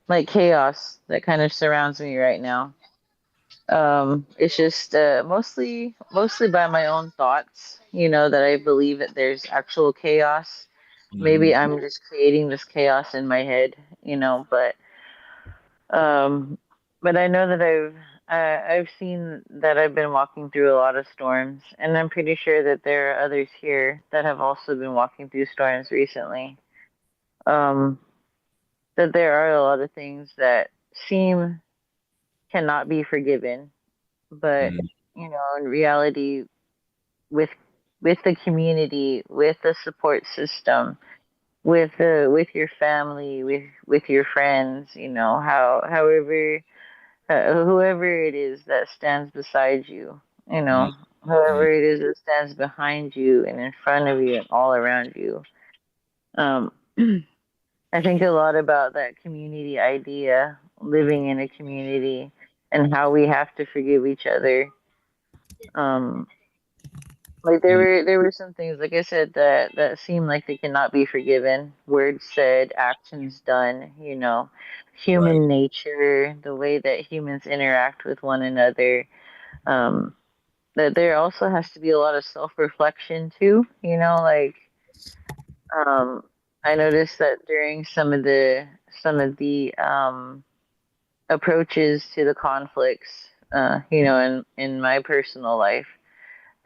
like chaos that kind of surrounds me right now. It's just mostly by my own thoughts, that I believe that there's actual chaos. Maybe I'm just creating this chaos in my head, but um, I know that I've seen that I've been walking through a lot of storms, and I'm pretty sure that there are others here that have also been walking through storms recently. Um, that there are a lot of things that seem cannot be forgiven, but in reality, with the community, with the support system, with your family, with your friends, however whoever it is that stands beside you, whoever it is that stands behind you and in front of you and all around you. Um, I think a lot about that community idea, living in a community, and how we have to forgive each other. Um, like there were some things, like I said, that seem like they cannot be forgiven. Words said, actions done. right. Human nature, the way that humans interact with one another. Um, that there also has to be a lot of self-reflection too. Um, I noticed that during some of the approaches to the conflicts, in my personal life,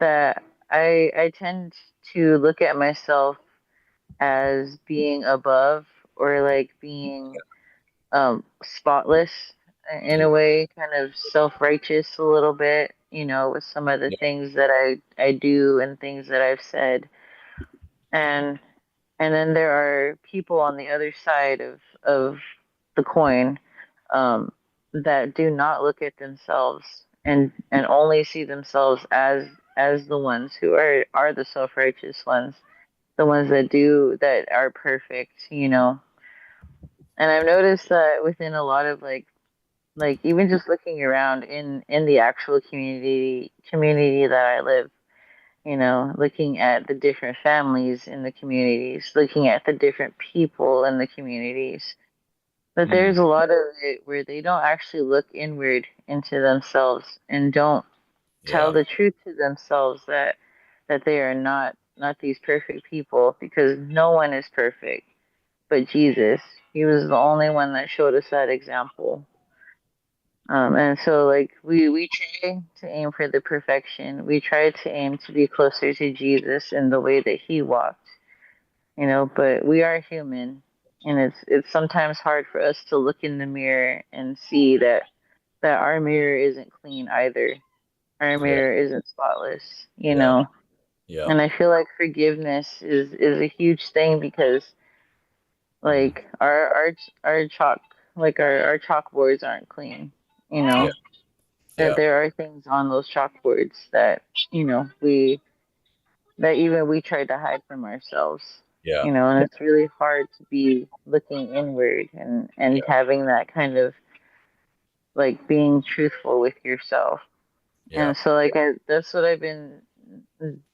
that I tend to look at myself as being above, or like being spotless in Yeah. a way, kind of self-righteous a little bit, with some of the Yeah. things that I do and things that I've said. And then there are people on the other side of the coin, um, that do not look at themselves and only see themselves as the ones who are the self-righteous ones, the ones that are perfect. And I've noticed that within a lot of like even just looking around in the actual community that I live, looking at the different families in the communities, looking at the different people in the communities, that there's a lot of it where they don't actually look inward into themselves and don't tell Yeah. the truth to themselves, that they are not these perfect people, because no one is perfect but Jesus. He was the only one that showed us that example. And so, like, we try to aim for the perfection. We try to aim to be closer to Jesus in the way that he walked, but we are human, and it's sometimes hard for us to look in the mirror and see that our mirror isn't clean either. Our Yeah. mirror isn't spotless, Yeah. Yeah. And I feel like forgiveness is a huge thing, because like our chalk like our chalkboards aren't clean, you Yeah. know. That Yeah. there are things on those chalkboards that, that even we try to hide from ourselves, Yeah. and it's really hard to be looking inward and having that kind of like being truthful with yourself. Yeah. And so, like, that's what I've been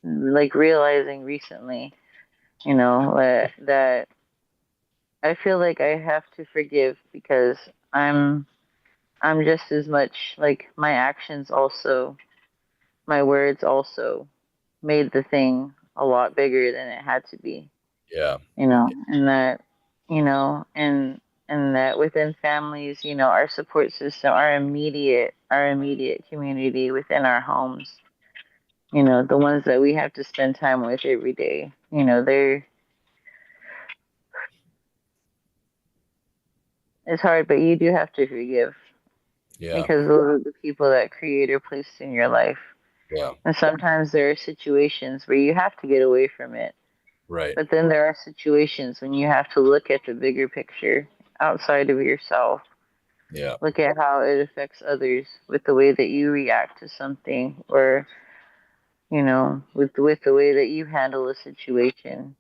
like realizing recently, that I feel like I have to forgive because I'm I'm just as much like my actions also, my words also made the thing a lot bigger than it had to be. Yeah. And that, and that within families, our support system, our immediate community within our homes, the ones that we have to spend time with every day, they're it's hard, but you do have to forgive Yeah. because those are the people that Creator placed in your life. Yeah. And sometimes there are situations where you have to get away from it. Right. But then there are situations when you have to look at the bigger picture outside of yourself. Yeah. Look at how it affects others with the way that you react to something, or with the way that you handle a situation.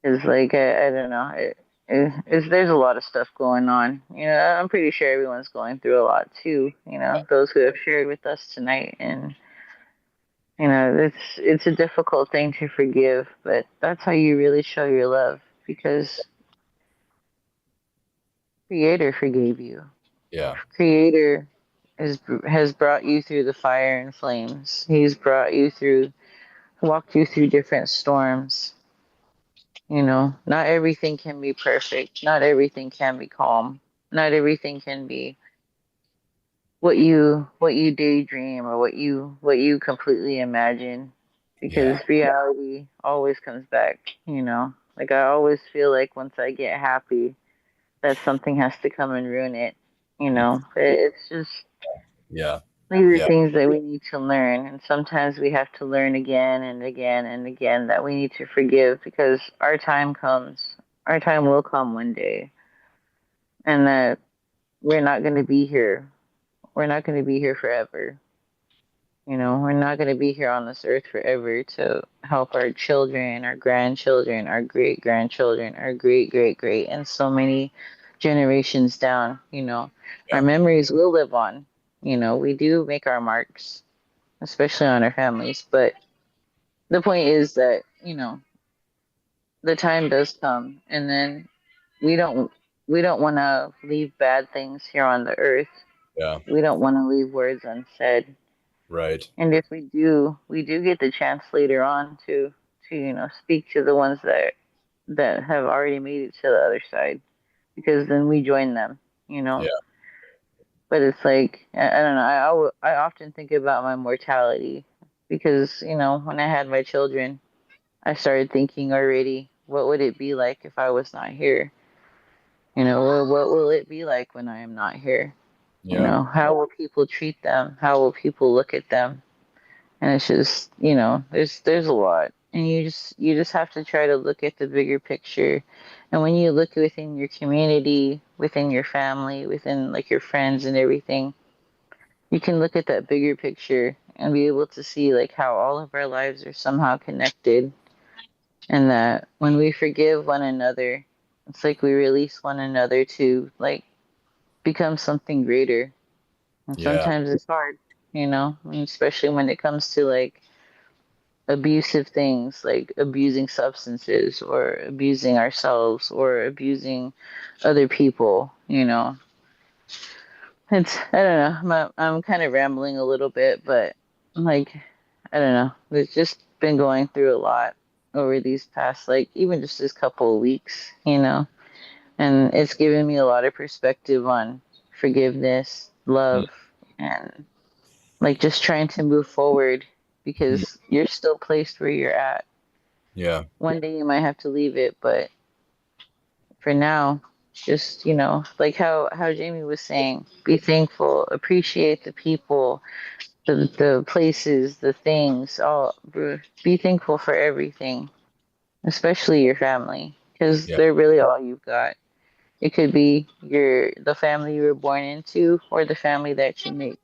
Because like I don't know, there's a lot of stuff going on. I'm pretty sure everyone's going through a lot too. Those who have shared with us tonight, and it's a difficult thing to forgive, but that's how you really show your love because Creator forgave you. Yeah. Creator has brought you through the fire and flames. He's brought you through, walked you through different storms. Not everything can be perfect. Not everything can be calm. Not everything can be what you daydream or what you completely imagine, because Yeah. reality always comes back. Like I always feel like once I get happy, that something has to come and ruin it. It's just Yeah. these are Yeah. things that we need to learn, and sometimes we have to learn again and again and again that we need to forgive because our time comes. Our time will come one day, and that we're not going to be here. We're not going to be here forever. We're not going to be here on this earth forever to help our children, our grandchildren, our great grandchildren, our great great great, and so many generations down. Our Yeah. memories will live on. We do make our marks, especially on our families. But the point is that, the time does come, and then we don't we don't want to leave bad things here on the earth. Yeah. We don't want to leave words unsaid. Right. And if we do get the chance later on to speak to the ones that have already made it to the other side, because then we join them. You know. Yeah. But it's like I don't know. I often think about my mortality because when I had my children, I started thinking already, what would it be like if I was not here? What will it be like when I am not here? Yeah. How will people treat them? How will people look at them? And it's just, there's a lot. And you just have to try to look at the bigger picture. And when you look within your community, within your family, within like your friends and everything, you can look at that bigger picture and be able to see like how all of our lives are somehow connected, and that when we forgive one another, it's like we release one another to like become something greater. And Yeah. sometimes it's hard, especially when it comes to like abusive things, like abusing substances or abusing ourselves or abusing other people. I don't know. I'm kind of rambling a little bit, but like I don't know. We've just been going through a lot over these past, like even just this couple of weeks, and it's given me a lot of perspective on forgiveness, Mm. love, and like just trying to move forward Mm. because you're still placed where you're at. Yeah. One day you might have to leave it, but for now, just like how Jamie was saying, be thankful, appreciate the people, the places, the things. All be thankful for everything, especially your family, because Yeah. they're really all you've got. It could be the family you were born into, or the family that you make.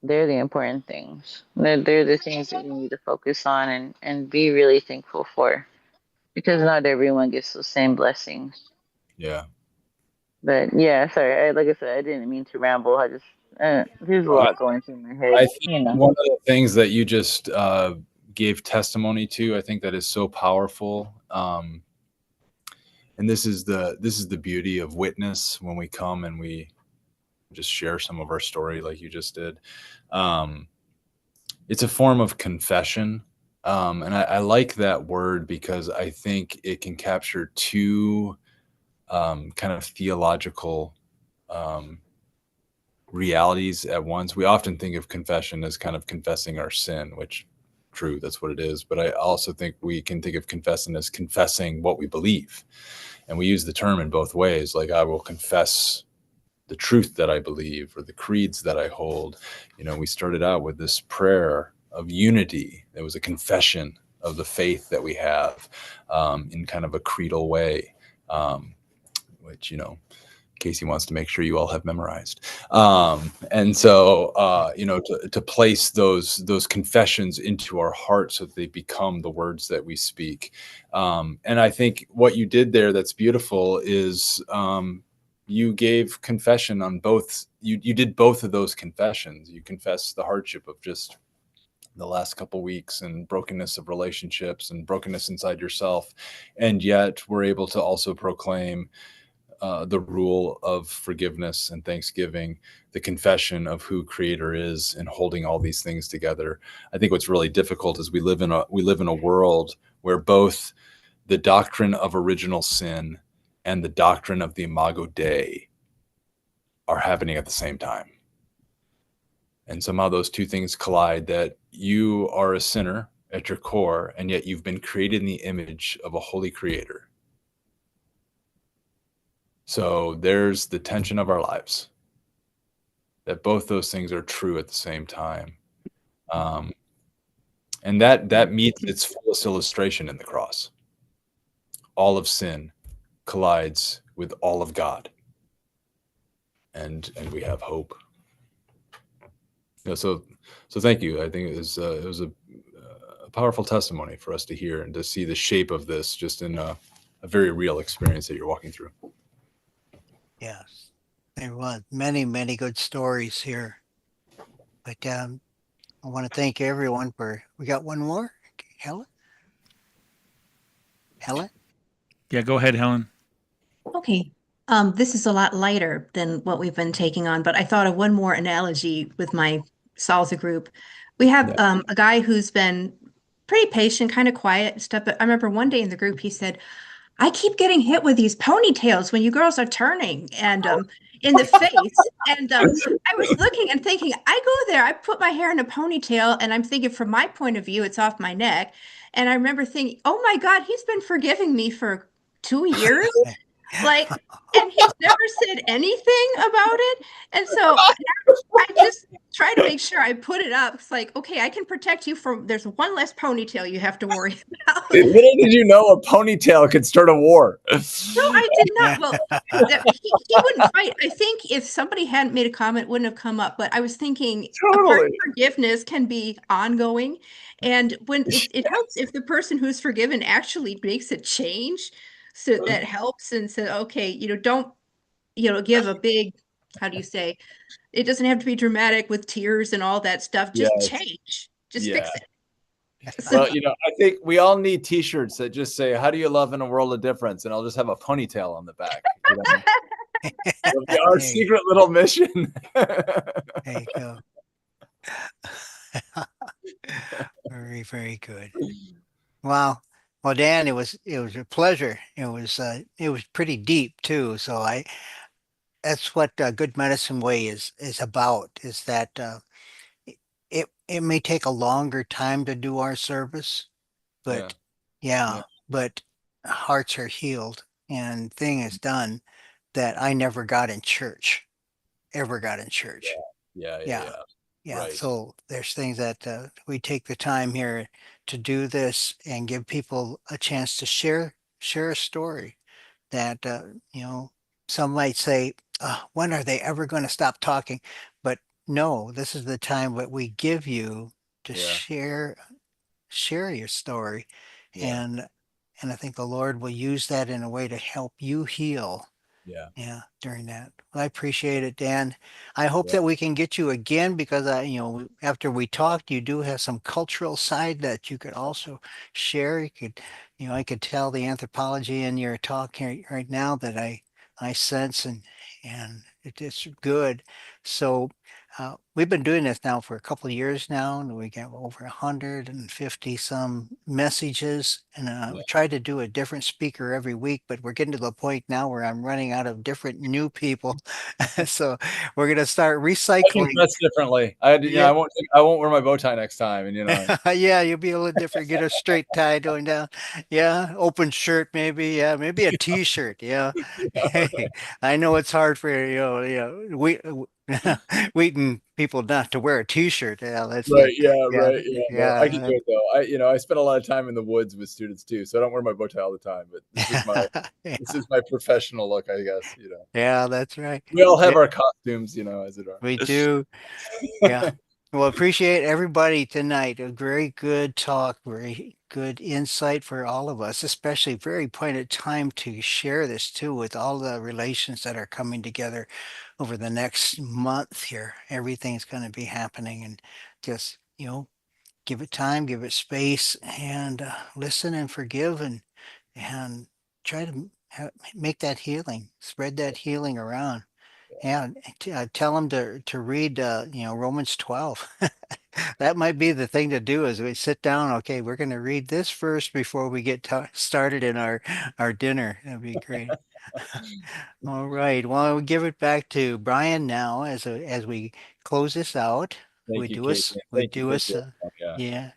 They're the important things. They're the things that you need to focus on and be really thankful for, because not everyone gets those same blessings. Yeah. But yeah, sorry. Like I said, I didn't mean to ramble. There's a Uh, lot going through my head. I think one of the things that you just gave testimony to. I think that is so powerful. And this is the beauty of witness when we come and we just share some of our story like you just did. It's a form of confession. And I like that word because I think it can capture two kind of theological realities at once. We often think of confession as kind of confessing our sin, which true, that's what it is. But I also think we can think of confessing as confessing what we believe. And we use the term in both ways. Like, I will confess the truth that I believe or the creeds that I hold. You know, we started out with this prayer of unity. It was a confession of the faith that we have in kind of a creedal way, which, you know, Casey wants to make sure you all have memorized. And so, you know, to place those confessions into our hearts so that they become the words that we speak. And I think what you did there that's beautiful is you gave confession on both. You did both of those confessions. You confessed the hardship of just the last couple of weeks and brokenness of relationships and brokenness inside yourself. And yet we're able to also proclaim the rule of forgiveness and thanksgiving, the confession of who Creator is, and holding all these things together. I think what's really difficult is we live in a world where both the doctrine of original sin and the doctrine of the Imago Dei are happening at the same time. And somehow those two things collide, that you are a sinner at your core, and yet you've been created in the image of a holy Creator. So there's the tension of our lives, that both those things are true at the same time. And that meets its fullest illustration in the cross. All of sin collides with all of God. And we have hope. You know, so thank you. I think it was a powerful testimony for us to hear and to see the shape of this just in a very real experience that you're walking through. Yes, there was many, many good stories here. But I want to thank everyone we got one more. Helen? Yeah, go ahead, Helen. Okay. This is a lot lighter than what we've been taking on, but I thought of one more analogy with my salsa group. We have a guy who's been pretty patient, kind of quiet and stuff. But I remember one day in the group, he said, I keep getting hit with these ponytails when you girls are turning and in the face. And I was looking and thinking, I go there, I put my hair in a ponytail, and I'm thinking from my point of view, it's off my neck. And I remember thinking, oh my God, he's been forgiving me for 2 years. Like, and he's never said anything about it. And so I just try to make sure I put it up. It's like, okay, I can protect you from, there's one less ponytail you have to worry about. Little did you know a ponytail could start a war. No, I did not. Well, he wouldn't fight. I think if somebody hadn't made a comment, it wouldn't have come up. But I was thinking a part of forgiveness can be ongoing. And when it helps if the person who's forgiven actually makes a change. So that helps and said, okay, don't, give a big, how do you say, it doesn't have to be dramatic with tears and all that stuff. Just change. Just fix it. Well, I think we all need T-shirts that just say, "How do you love in a world of difference?" And I'll just have a ponytail on the back. It'll be our secret little mission. There you go. Very, very good. Wow. Well, Dan, it was a pleasure. It was pretty deep too. So that's what Good Medicine Way is about. Is that it may take a longer time to do our service, but but hearts are healed and thing is done that I never got in church, ever got in church. Yeah. Right. So there's things that we take the time here to do this and give people a chance to share a story that, some might say, when are they ever going to stop talking? But no, this is the time that we give you to share your story. And I think the Lord will use that in a way to help you heal Yeah. during that. Well, I appreciate it, Dan. I hope Yeah. that we can get you again because after we talked, you do have some cultural side that you could also share. You could, I could tell the anthropology in your talk here right now that I sense and it's good. So we've been doing this now for a couple of years now, and we got over 150 some messages. And Yeah. we try to do a different speaker every week, but we're getting to the point now where I'm running out of different new people. So we're gonna start I can recycling. dress differently. Yeah. I won't wear my bow tie next time. And Yeah, you'll be a little different. Get a straight tie going down. Yeah, open shirt maybe. Yeah, maybe a t-shirt. Yeah. Hey, I know it's hard for we Wheaton people not to wear a t-shirt. Yeah, that's right, not good. yeah, Yeah, right, yeah. No, I can yeah. do it though. I spend a lot of time in the woods with students too, so I don't wear my bow tie all the time. But Yeah, this is my professional look, I guess. yeah, that's right. We all have Yeah, our costumes, as it are. we do. Yeah. Well, appreciate everybody tonight. A very good talk, very good insight for all of us, especially very pointed time to share this too with all the relations that are coming together over the next month here. Everything's going to be happening and just, give it time, give it space and listen and forgive and try to make that healing, spread that healing around. Yeah, tell them to read, Romans 12. That might be the thing to do as we sit down. Okay, we're going to read this first before we get started in our dinner. That'd be great. All right. Well, I'll give it back to Brian now as we close this out. We Thank you, do a Kate. s- we Thank you, do a thank s- you. Yeah. yeah,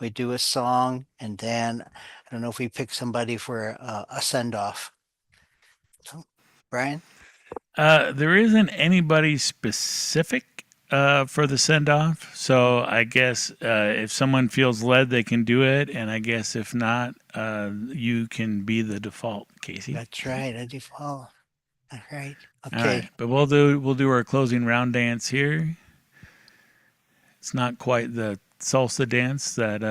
we do a song, and then I don't know if we pick somebody for a send off. So, Brian. There isn't anybody specific for the send off. So I guess if someone feels led, they can do it. And I guess if not, you can be the default, Casey. That's right. I default. All right. All Okay. right. But we'll do our closing round dance here. It's not quite the salsa dance that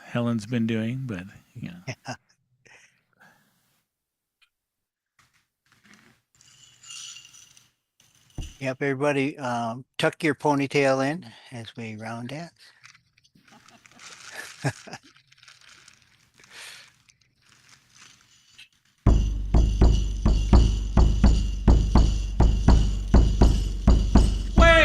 Helen's been doing, but yeah. Yep, everybody, tuck your ponytail in as we round dance. Way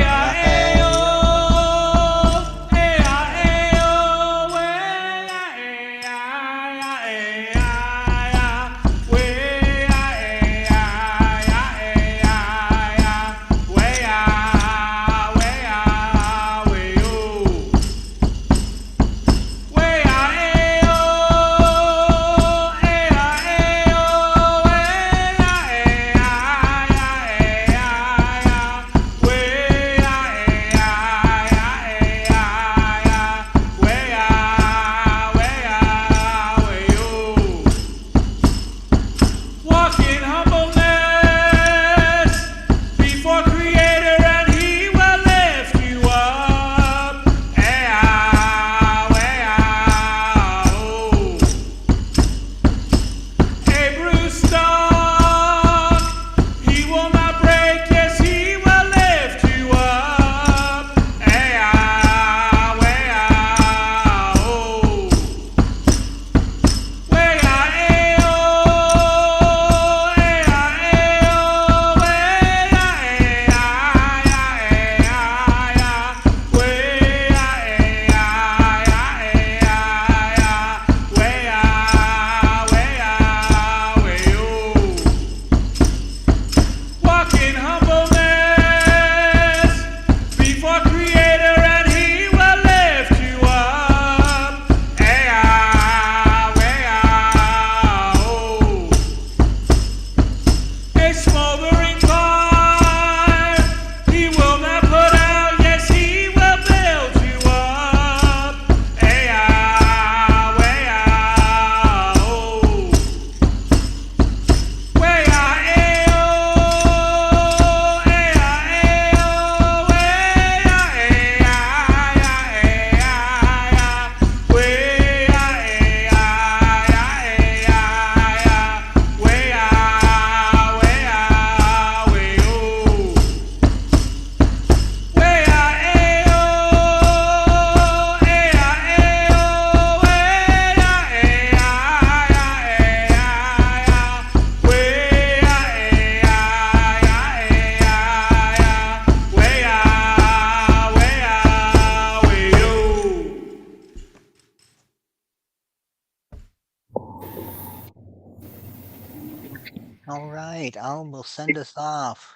All right, Al will send us off.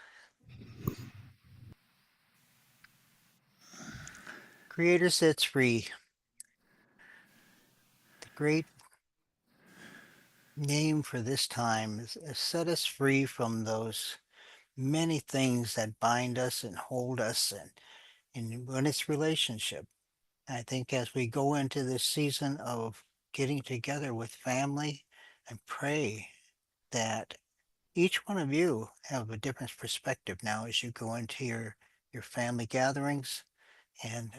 Creator sets free. The great name for this time is set us free from those many things that bind us and hold us, and when it's relationship. I think as we go into this season of getting together with family, and pray that each one of you have a different perspective now as you go into your family gatherings, and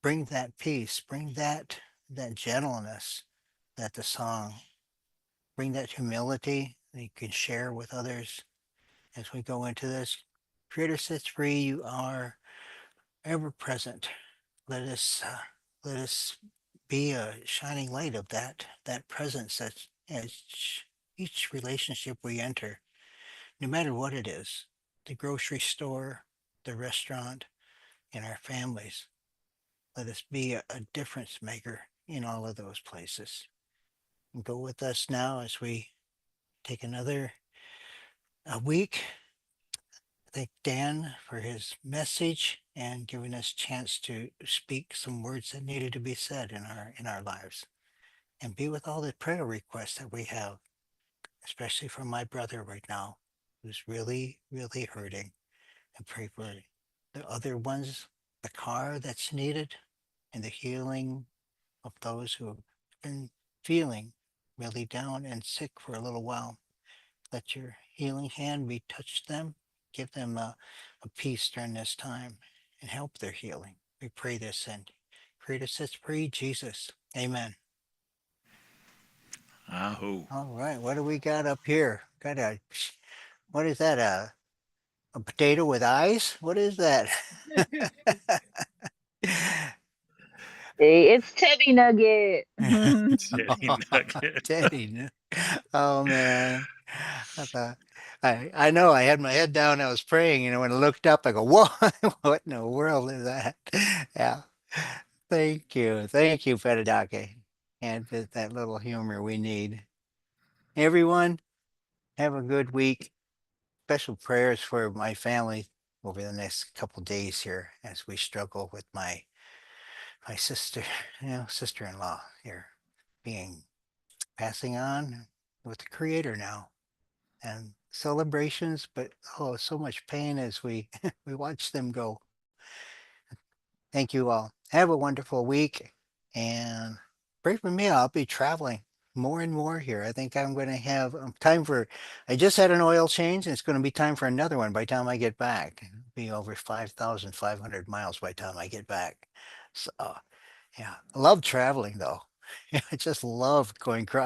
bring that peace, bring that gentleness that the song, bring that humility that you can share with others as we go into this. Creator sets free, you are ever present. Let us be a shining light of that presence that as each relationship we enter, no matter what it is, the grocery store, the restaurant, in our families. Let us be a difference maker in all of those places. And go with us now as we take another a week. Thank Dan for his message and giving us chance to speak some words that needed to be said in our lives. And be with all the prayer requests that we have, especially for my brother right now, who's really, really hurting. And pray for the other ones, the car that's needed, and the healing of those who have been feeling really down and sick for a little while. Let your healing hand be touched them, give them a peace during this time, and help their healing. We pray this in Creator sets free, Jesus. Amen. Aho. All right, what do we got up here? What is that? A potato with eyes? What is that? Hey, it's Teddy Nugget. Teddy Nugget. Teddy. Oh man. I thought I know I had my head down, I was praying, when I looked up, I go, what what in the world is that? Yeah. Thank you. Thank you, Fedidake. And that little humor we need. Everyone, have a good week. Special prayers for my family over the next couple days here as we struggle with my sister, sister-in-law here being passing on with the creator now, and celebrations, but oh, so much pain as we we watch them go. Thank you all. Have a wonderful week, and pray for me. I'll be traveling more and more here. I think I'm going to have time for. I just had an oil change, and it's going to be time for another one by the time I get back. It'll be over 5,500 miles by the time I get back. So yeah, I love traveling though. I just love going across